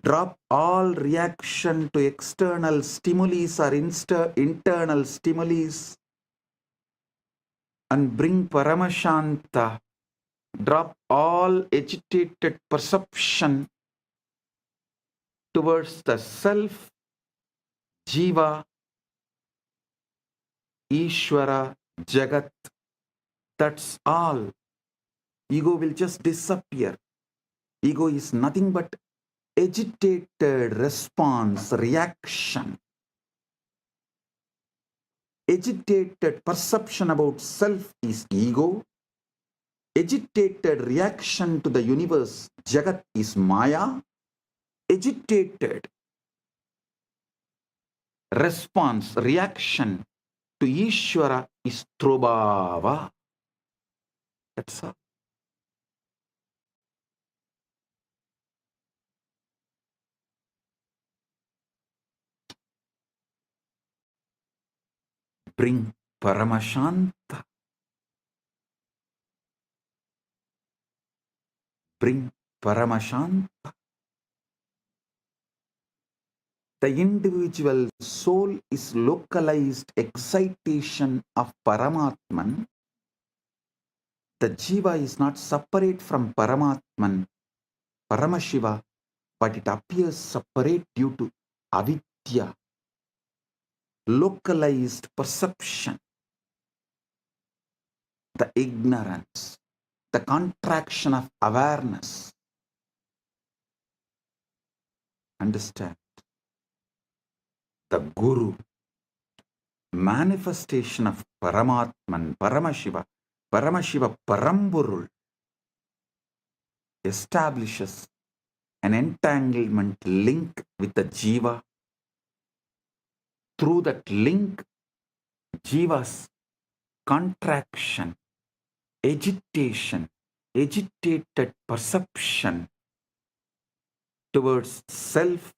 Drop all reaction to external stimuli or internal stimuli and bring Paramashanta. Drop all agitated perception towards the self, Jiva, Ishvara, Jagat. That's all. Ego will just disappear. Ego is nothing but agitated response, reaction. Agitated perception about self is ego. Agitated reaction to the universe, Jagat, is Maya. Agitated response, reaction to Ishvara is Trobhava. That's all. Bring Paramashanta. Bring Paramashanta. The individual soul is localized excitation of Paramatman. The Jiva is not separate from Paramatman, Paramashiva, but it appears separate due to avidya, localized perception, the ignorance, the contraction of awareness. Understand? The Guru, manifestation of Paramatman, Paramashiva, Paramashiva PARAMPORUL, establishes an entanglement link with the Jiva. Through that link, Jiva's contraction, agitation, agitated perception towards self,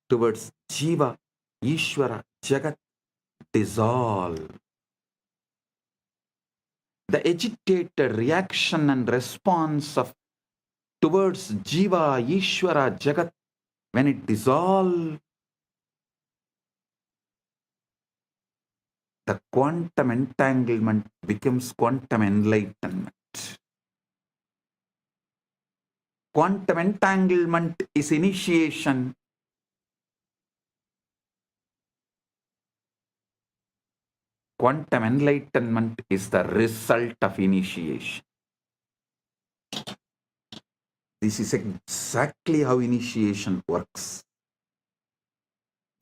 towards Jiva, Ishvara, Jagat, dissolve. The agitated reaction and response of towards Jiva, Ishvara, Jagat, when it dissolves, the quantum entanglement becomes quantum enlightenment. Quantum entanglement is initiation. Quantum enlightenment is the result of initiation. This is exactly how initiation works.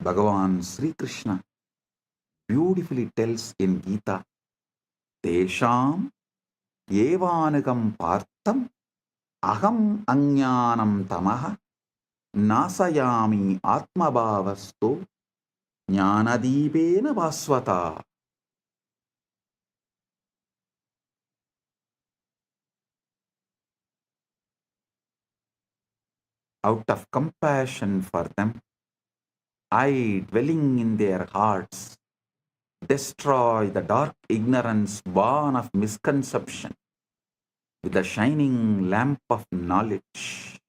Bhagavan Sri Krishna beautifully tells in Gita, Tesham evanagam partham aham ajnanam tamaha nasayami atmabhavasto jnanadipena vasvata. Out of compassion for them, I, dwelling in their hearts, destroy the dark ignorance born of misconception with the shining lamp of knowledge.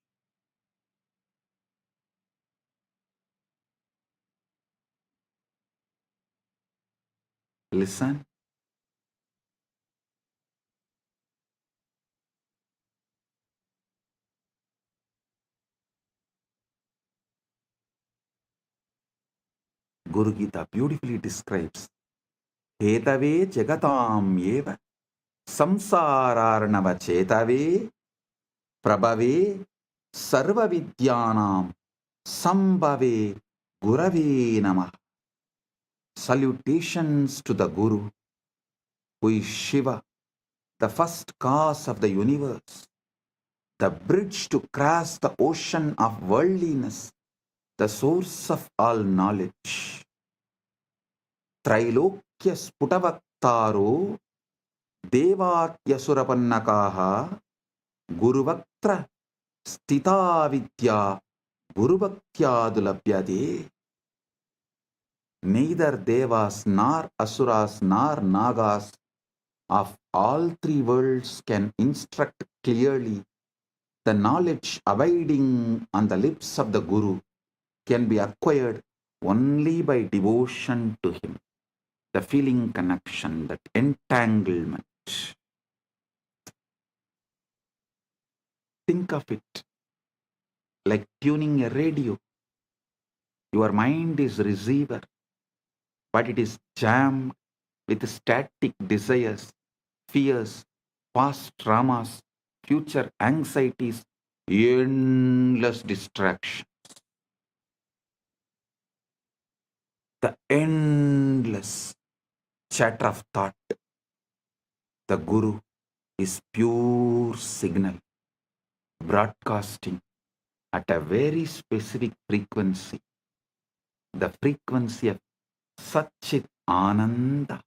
Listen. Guru Gita beautifully describes Hetave Jagatam Eva Samsararnava Chetave Prabhave Sarva Vidyanam Sambhave Gurave Namah. Salutations to the Guru, who is Shiva, the first cause of the universe, the bridge to cross the ocean of worldliness, the source of all knowledge. Trailokya Sputavaktaro Devatyasurapanakaha Guruvaktra Stita Vidya Gurubhaktyadulabhyade. Neither Devas nor Asuras nor Nagas of all three worlds can instruct clearly. The knowledge abiding on the lips of the Guru can be acquired only by devotion to him. The feeling connection, that entanglement. Think of it like tuning a radio. Your mind is receiver, but it is jammed with static desires, fears, past traumas, future anxieties, endless distractions. The endless chatter of thought. The Guru is pure signal, broadcasting at a very specific frequency, the frequency of Satchit Ananda,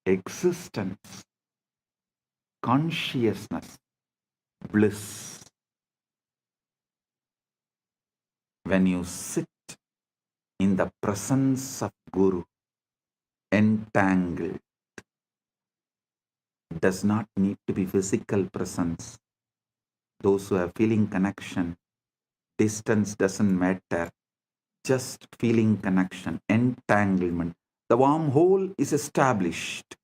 existence, consciousness, bliss. When you sit in the presence of Guru, entangled, does not need to be physical presence. Those who have feeling connection, distance doesn't matter, just feeling connection, entanglement. The wormhole is established.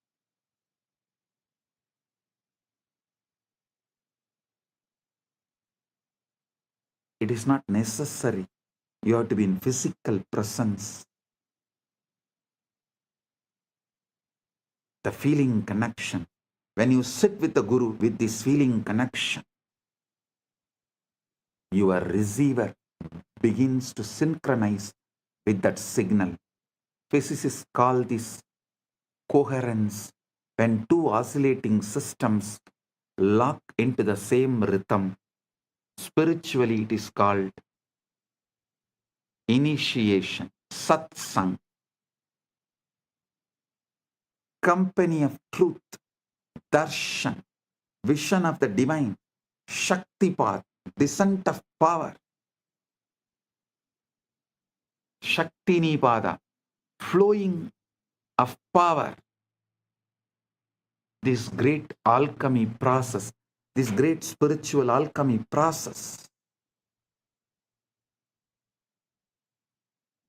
It is not necessary. You have to be in physical presence. The feeling connection. When you sit with the Guru with this feeling connection, your receiver begins to synchronize with that signal. Physicists call this coherence. When two oscillating systems lock into the same rhythm, spiritually it is called initiation, Satsang, company of truth, darshan, vision of the divine, Shaktipat, descent of power, Shaktinipada, flowing of power. This great alchemy process, this great spiritual alchemy process,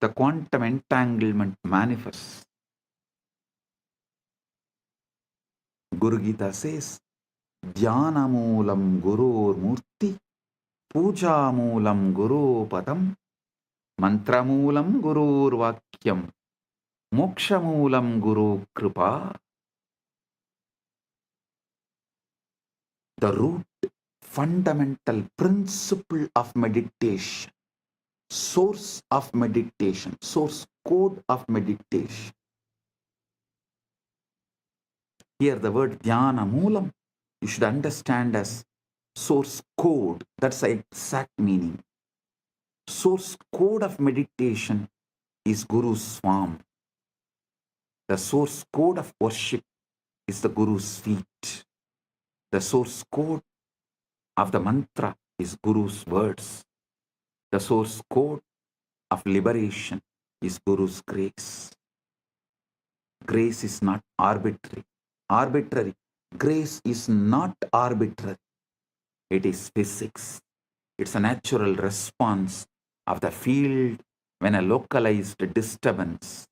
the quantum entanglement manifests. Guru Gita says, Dhyanamoolam Gurur Murti, Pujamoolam Guru Padam, Mantramoolam Gurur Vakyam, Mokshamoolam Guru Kripa. The root, fundamental principle of meditation, source of meditation, source code of meditation. Here the word dhyana moolam, you should understand as source code. That's the exact meaning. Source code of meditation is Guru's form. The source code of worship is the Guru's feet. The source code of the mantra is Guru's words. The source code of liberation is Guru's grace. Grace is not arbitrary. Grace is not arbitrary. It is physics. It's a natural response of the field when a localized disturbance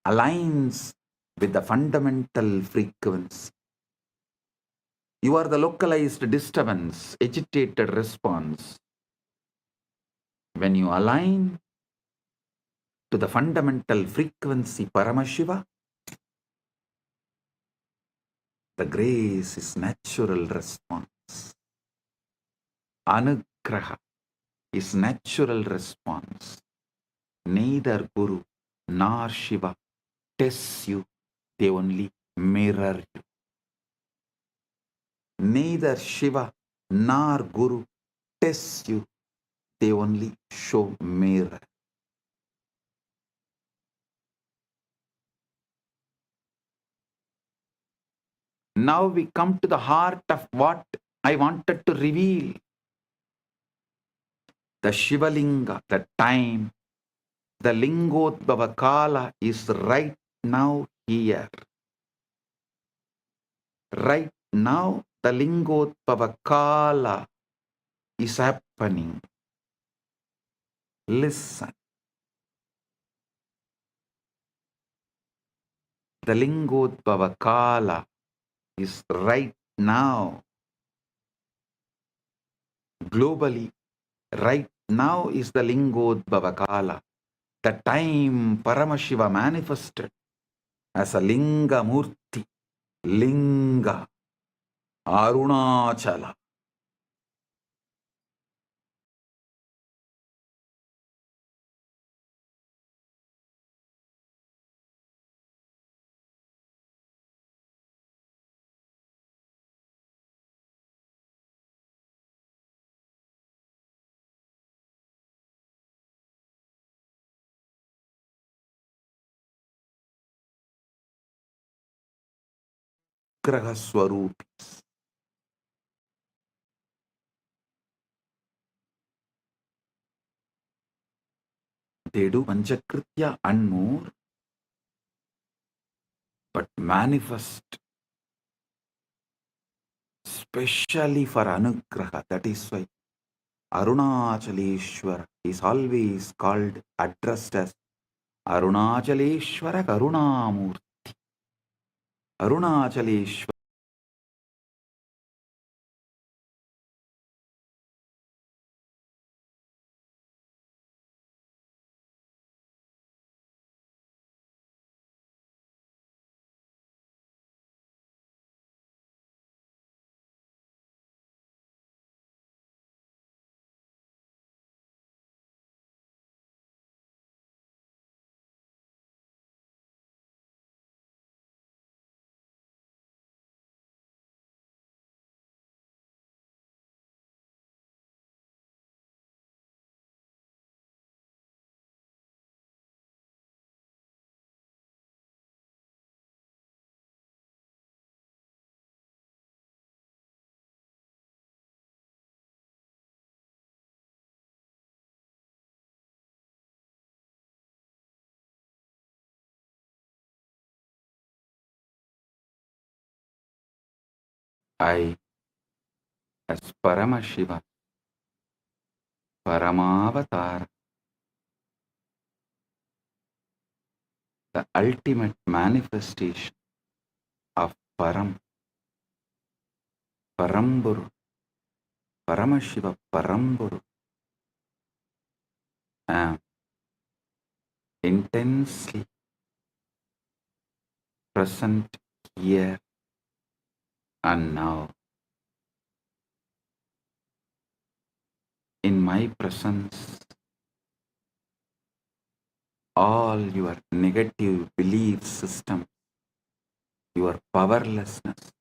aligns with the fundamental frequency. You are the localized disturbance, agitated response. When you align to the fundamental frequency Paramashiva, the grace is natural response. Anugraha is natural response. Neither Guru nor Shiva tests you, they only mirror you. Neither Shiva nor Guru tests you, they only show mirror. Now we come to the heart of what I wanted to reveal. The Shivalinga, the time, the Lingodbhava Kala is right now here. Right now, the Lingodbhava Kala is happening. Listen. The Lingodbhava Kala is right now. Globally, right now is the Lingodbhava Kala. The time Paramashiva manifested as a Linga Murti, Linga, Arunachala. Graha Swarupis. They do Panchakritya and more, but manifest specially for Anugraha. That is why Arunachaleshwara is always called, addressed as Arunachaleshwara Karunamurti. Arunachaleshwara. I, as Paramashiva, Paramavatara, the ultimate manifestation of Paramburu, Paramashiva Paramburu, am intensely present here and now. In my presence, all your negative belief system, your powerlessness,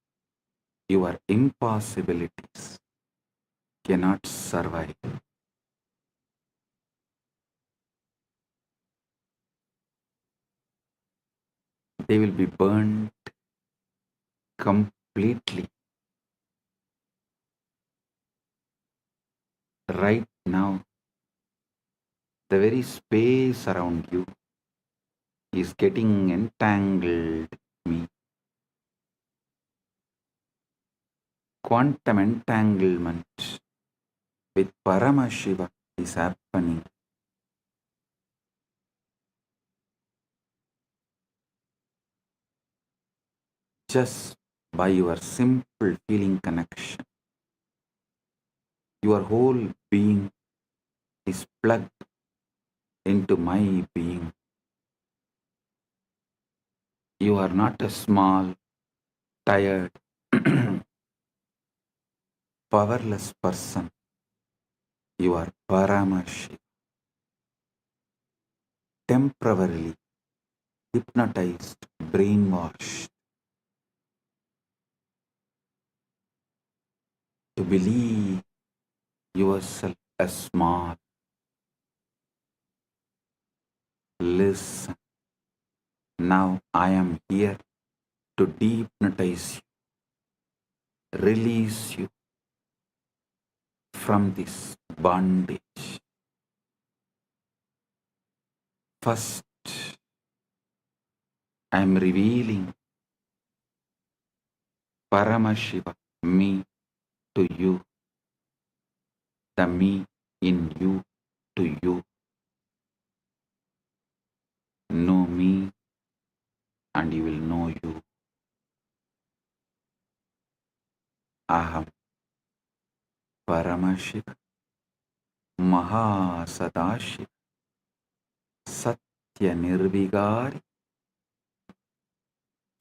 your impossibilities cannot survive. They will be burned completely. Right now, the very space around you is getting entangled with me. Quantum entanglement with Paramashiva is happening. Just by your simple feeling connection. Your whole being is plugged into my being. You are not a small, tired, powerless person. You are Paramashiva, temporarily hypnotized, brainwashed to believe yourself as small. Listen, now I am here to dehypnotize you, release you from this bondage. First, I am revealing Paramashiva, me, to you, the me in you to you. Know me and you will know you. Aham Paramashiva, Maha Sadashiva, Satya Nirvigari,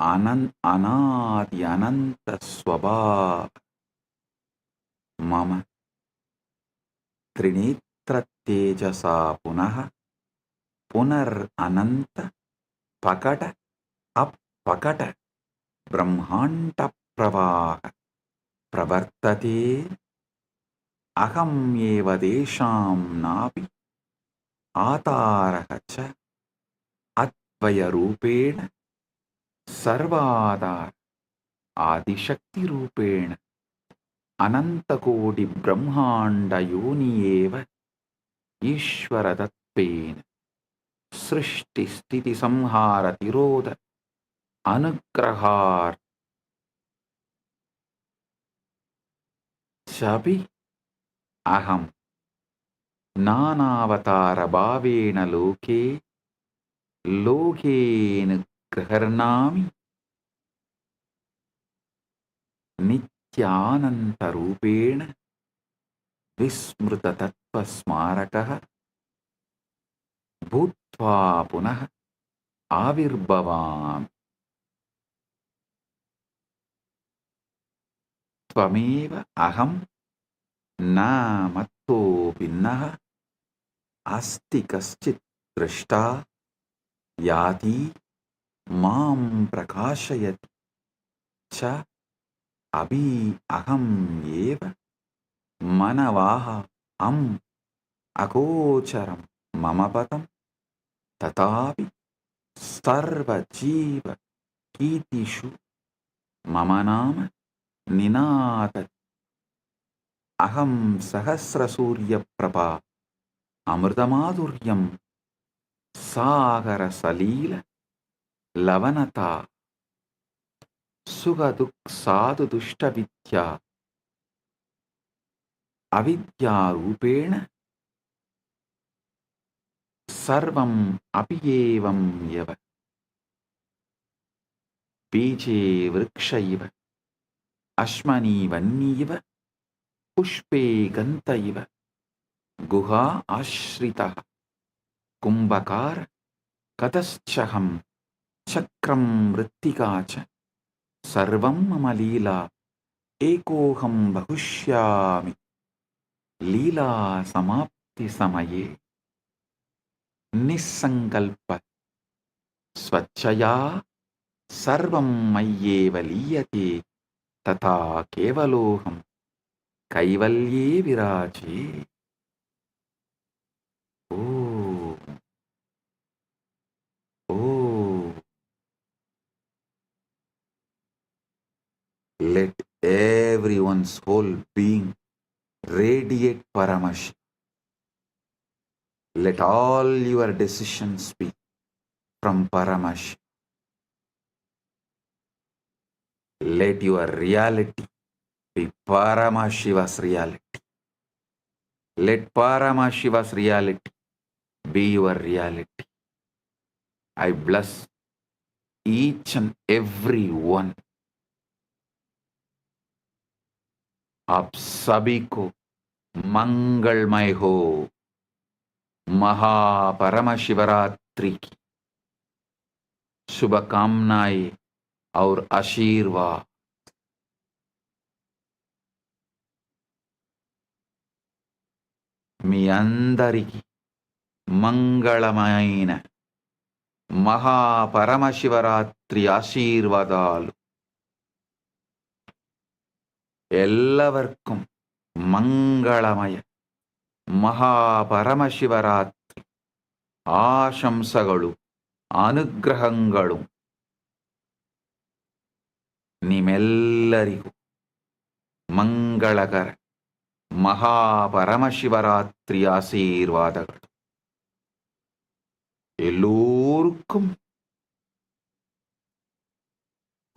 Anadi Ananta Swabhava, Mama Trinitra Tejasa Punaha, Punar Ananta Pakata Appakata Brahmanta Pravaha Pravartate Aham Eva Desham Napi Ataraha Cha Atvaya Rupena Sarvadar Adishakti Rupena Anantakodi Brahmanda Yoni Eva Ishvara Tatpena Srishti Stiti Samhara Tiroda Anugrahar Chabi Aham Nanavatara Bhavena Loke Lokena Graharnami Nithyananda Rupena Vismruta Tattva Smarakaha Bhutva Punaha Avirbhavam Tvameva Aham Na Matto Binnaha Asti Kaschit Drashta Yati Mam Prakashayati Cha Abhi Aham Eva Manavaha Am Akocharam Mamapatam Tatapi Sarva Jiva Kitishu Mamanama Ninata Aham Sahasra Surya Prabha Amritamadhuryam Sagara Salila Lavanata Sugaduk Sadhu Dushta Vidya Avidya Rupena Sarvam Apiyevam Yava Beje Vrikshaiva Ashmani Vanniva Pushpe Gantaiva Guha Ashrita Kumbhakara Kataschaham Chakram Vrittikacha Sarvam Mamalila Ekoham Bahushyami Lila Samapti Samaye Nisankalpa Swachaya Sarvam Mayyeva Liyate Tata Kevaloham Kaivalye Viraje. Oh, oh. Let everyone's whole being radiate Paramashiva. Let all your decisions be from Paramashiva. Let your reality be Paramashiva's reality. Let Paramashiva's reality be your reality. I bless each and every one. आप सभी को मंगलमय हो। महा परमशिवरात्रि की शुभकामनाएं और आशीर्वाद మీ అందరికీ మంగళమైన మహాపరమశివరాత్రి ఆశీర్వాదాలు. എല്ലാവർക്കും മംഗളമയ മഹാപരമശിവരാത്രി ആശംസകളും അനുഗ്രഹങ്ങളും ನಿಮ್ಮೆಲ್ಲರಿಗೂ ಮಂಗಳಕರ ಮಹಾಪರಮಶಿವರಾತ್ರಿ ಆಶೀರ್ವಾದಗಳು. எல்லோருக்கும்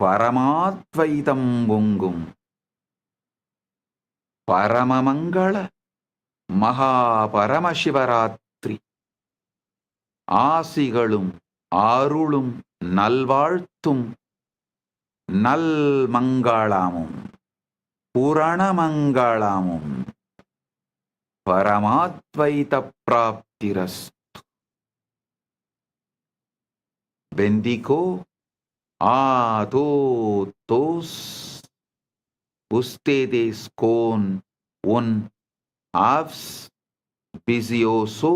பரமாத்வைதம் பொங்கும் பரமமங்கள மகாபரமசிவராத்திரி ஆசிகளும் அருளும் நல்வாழ்த்தும் நல்மங்களமும் புரணமங்களமும் பரமாத்வைத பிராப்திரஸ்து. Bendigo a todos ustedes con un auspicioso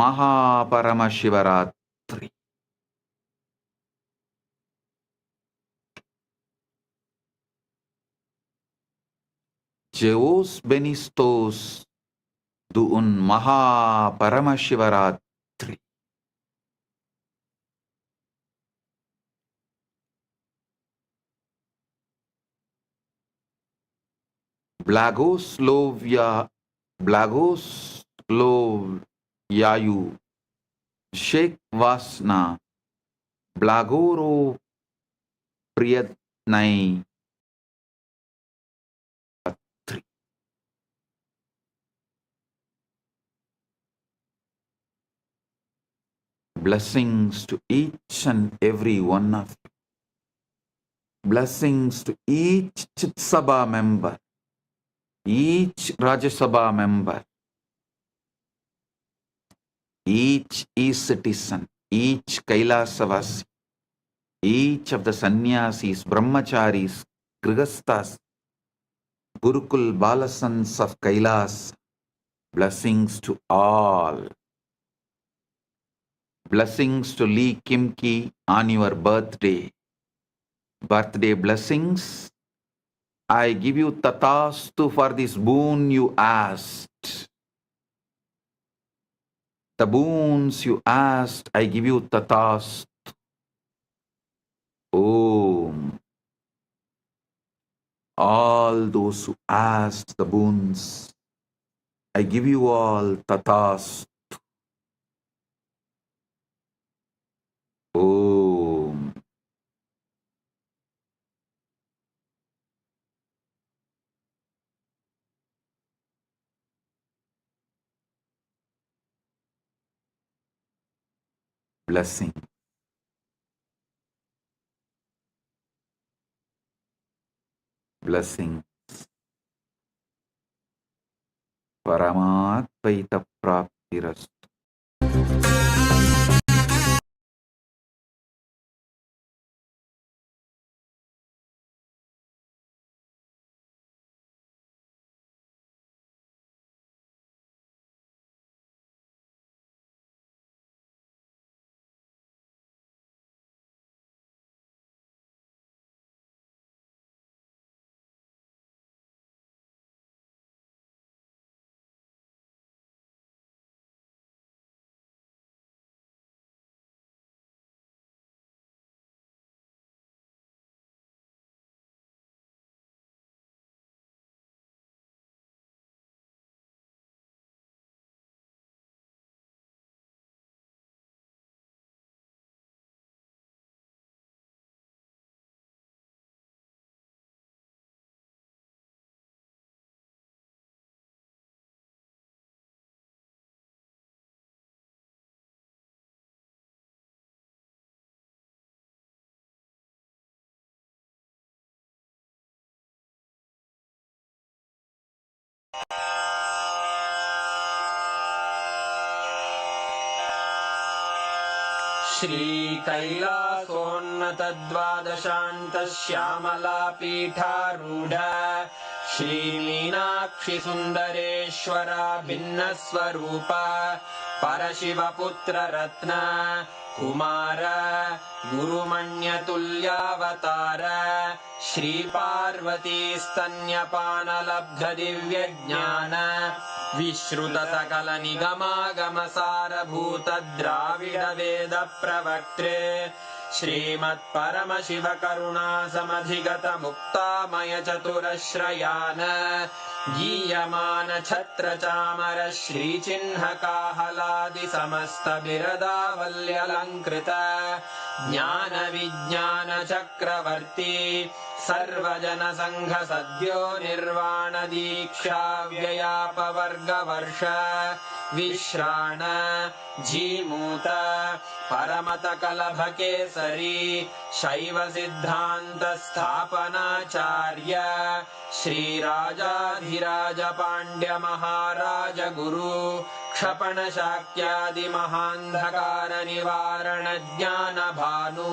Maha Paramashivaratri. Jeos benistos de un Maha Paramashivaratri. Blagoslovyayu Sheikh Vasna Blagoro Priyatnai Atri. Blessings to each and every one of you. Blessings to each Chit Sabha member, each Rajya Sabha member, each ecitizen, each Kailasa'S, each of the sannyasis, brahmacharis, grihasthas, Gurukul Balasans of Kailas. Blessings to all. Blessings to Lee Kimki on your birthday. Birthday blessings. I give you tatastu for this boon you asked. The boons you asked, I give you tatastu. Om. All those who asked the boons, I give you all tatastu. Om. Blessing. Blessing. Paramatvaita praptirastu. श्रीकैलासोन्नतद्वादशान्तश्यामलापीठारूढ श्रीमीनाक्षि सुन्दरेश्वरा भिन्नस्वरूप परशिवपुत्ररत्न Kumar गुरुमण्यतुल्यावतार श्रीपार्वतीस्तन्यपानलब्धदिव्यज्ञान विश्रुतसकलनिगमागमसारभूत द्राविडवेदप्रवक्त्रे श्रीमत्परमशिवकरुणासमधिगतमुक्तामयचतुरश्रयान् गीयमान छत्रचामर श्रीचिह्नकाहलादिसमस्तबिरदावल्यलङ्कृत ज्ञानविज्ञानचक्रवर्ती सर्वजनसङ्घसद्यो निर्वाणदीक्षाव्ययापवर्गवर्ष विश्राण Jimuta परमतकलभकेसरी शैवसिद्धान्तस्थापनाचार्य श्रीराजाधिराजपाण्ड्यमहाराज गुरु क्षपणशाक्यादिमहान्धकारनिवारणज्ञानभानु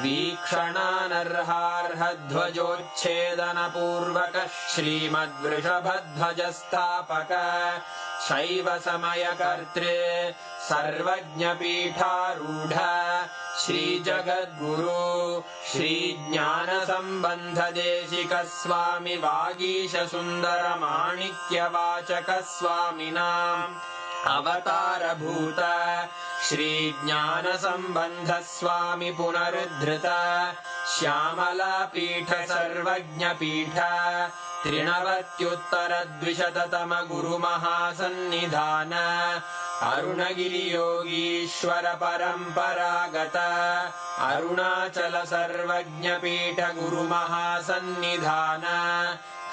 वीक्षणानर्हार्हध्वजोच्छेदनपूर्वक श्रीमद्वृषभध्वजस्थापक शैवसमयकर्त्रे सर्वज्ञपीठारूढ श्रीजगद्गुरु श्रीज्ञानसम्बन्धदेशिकस्वामि वागीशसुन्दरमाणिक्यवाचकस्वामिनाम् अवतारभूत श्रीज्ञानसम्बन्धस्वामि पुनरुद्धृत श्यामलापीठ सर्वज्ञपीठ त्रिनवत्युत्तरद्विशततम गुरुमहासन्निधान अरुणगिरियोगीश्वर परम्परागत अरुणाचल सर्वज्ञपीठ गुरुमहासन्निधान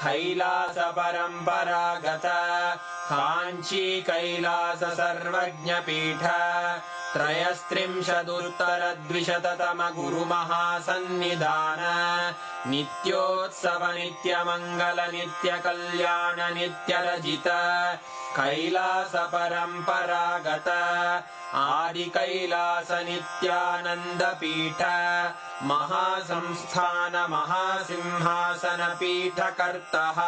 कैलास परम्परागत काञ्ची कैलास सर्वज्ञपीठ त्रयस्त्रिंशदुत्तरद्विशततम गुरुमहासन्निधान नित्योत्सव नित्यमङ्गल नित्यकल्याण नित्यरजित कैलास परम्परागत आदिकैलास नित्यानन्दपीठ महासंस्थान महासिंहासन पीठकर्तः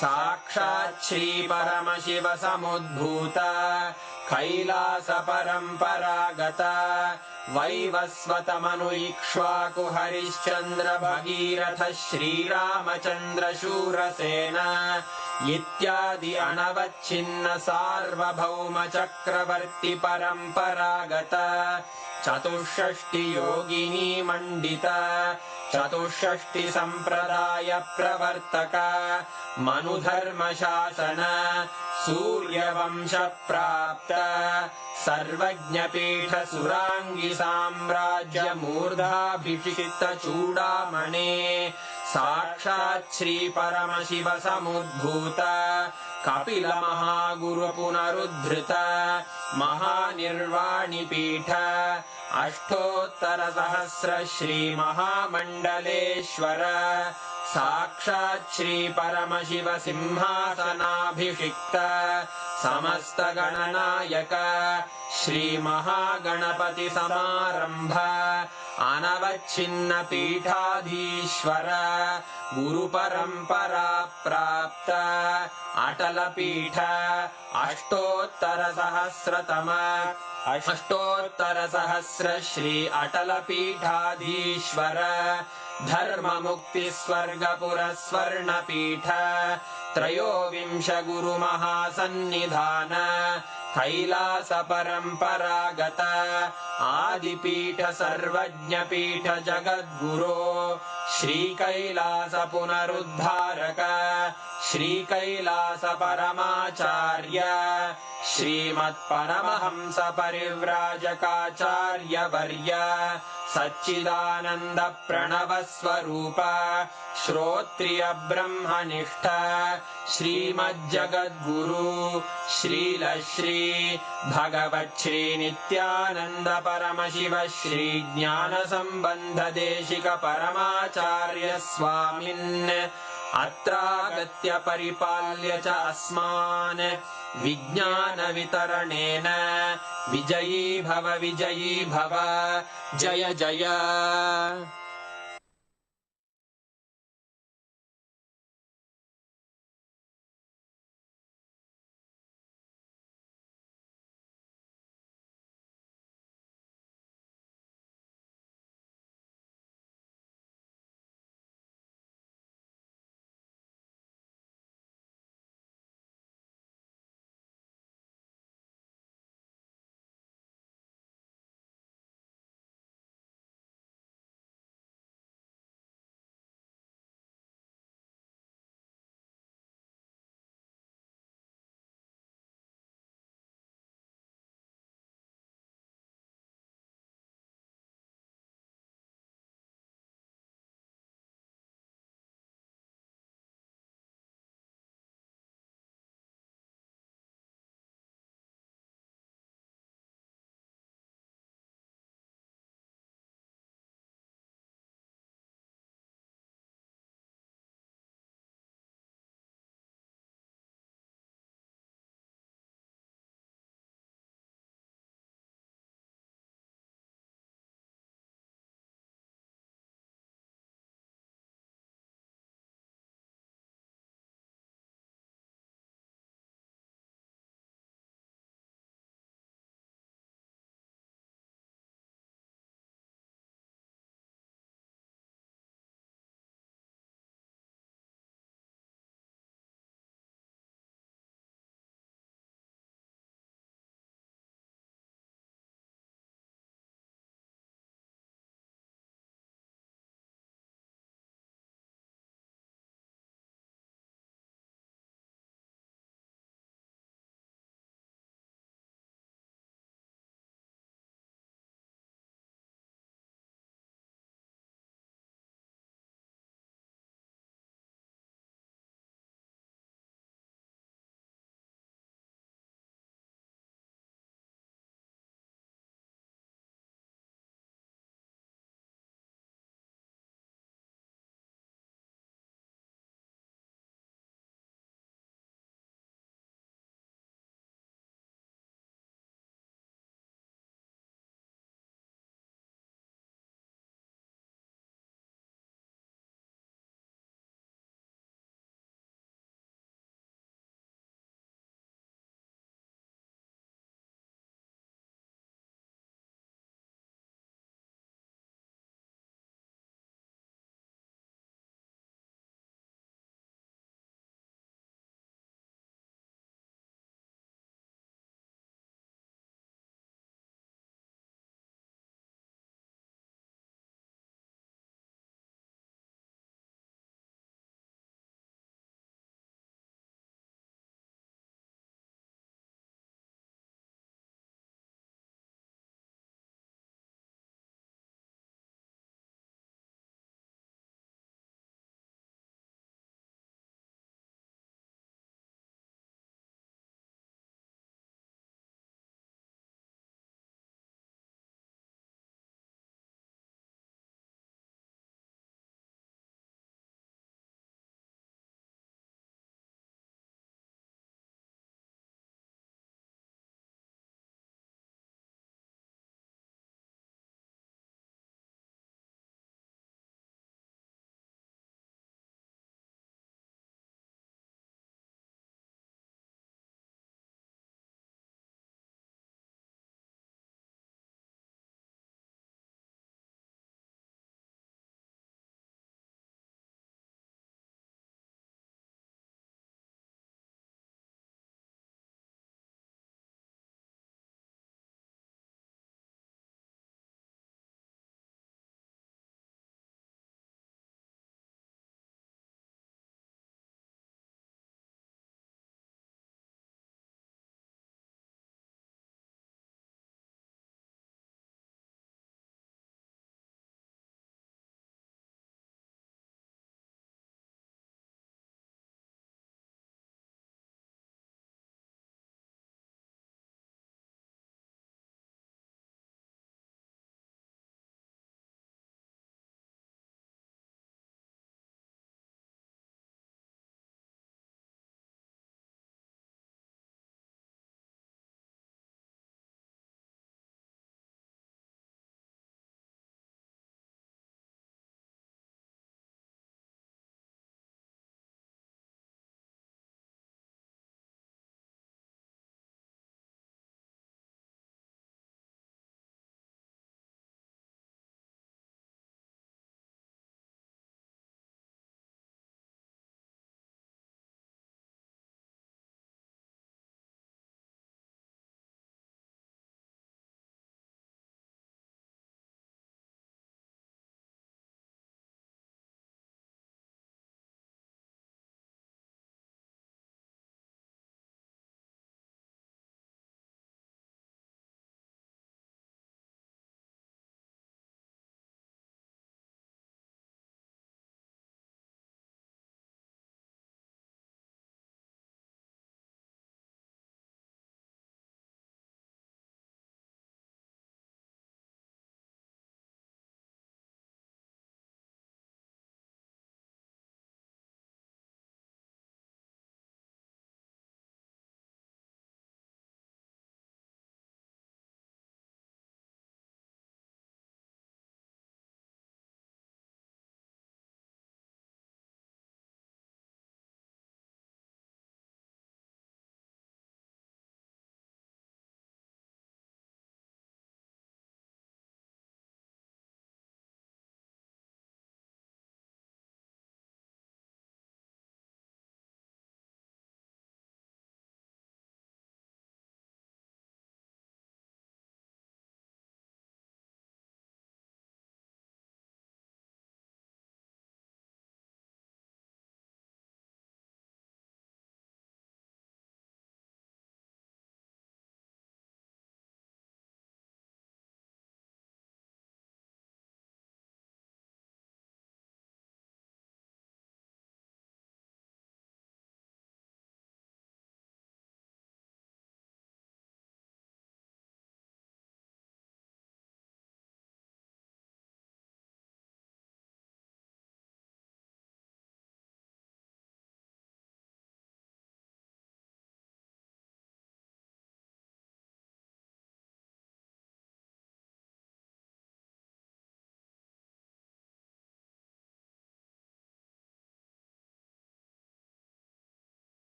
साक्षात् श्री परमशिव समुद्भूत कैलास परम्परागत वैवस्वतमनु इक्ष्वाकु हरिश्चन्द्र भगीरथ श्रीरामचन्द्र शूरसेन इत्यादि अनवच्छिन्न सार्वभौम चक्रवर्ति परम्परागत चतुष्षष्टि योगिनी मण्डित चतुष्षष्टि सम्प्रदाय प्रवर्तक मनुधर्मशासन सूर्यवंश प्राप्त सर्वज्ञपीठ सुराङ्गी साम्राज्य मूर्धाभिषिक्त चूडामणे साक्षात् श्री परमशिव समुद्भूत कपिल महागुरु पुनरुद्धृत महानिर्वाणिपीठ अष्टोत्तर सहस्र श्री महामण्डलेश्वर साक्षात् श्री परमशिव सिंहासनाभिषिक्त समस्त गणनायक श्री महागणपति समारंभ अनवच्छिन्न पीठाधीश्वर गुरु परंपरा प्राप्त अटल पीठ अष्टोत्तर सहस्र श्री अटल पीठाधीश्वर धर्म मुक्ति स्वर्गपुर स्वर्ण पीठ त्रयोविंश गुरु महासन्निधान कैलास परम्परागत आदिपीठ सर्वज्ञपीठ जगद्गुरो श्री कैलास पुनरुद्धारक श्री कैलास परमाचार्य श्रीमत्परमहंस परिव्राजकाचार्य वर्य सच्चिदानंद प्रणव स्वरूप श्रोत्रिय ब्रह्मनिष्ठ श्रीमज्जगद्गुरु श्रील श्री भगवत् श्री नित्यानंद परमशिव श्री ज्ञान संबंध देशिक परमाचार्य स्वामिन् अत्रागत्य परिपाल्य च अस्मान् विज्ञानवितरणेन विजयी भव जय जय।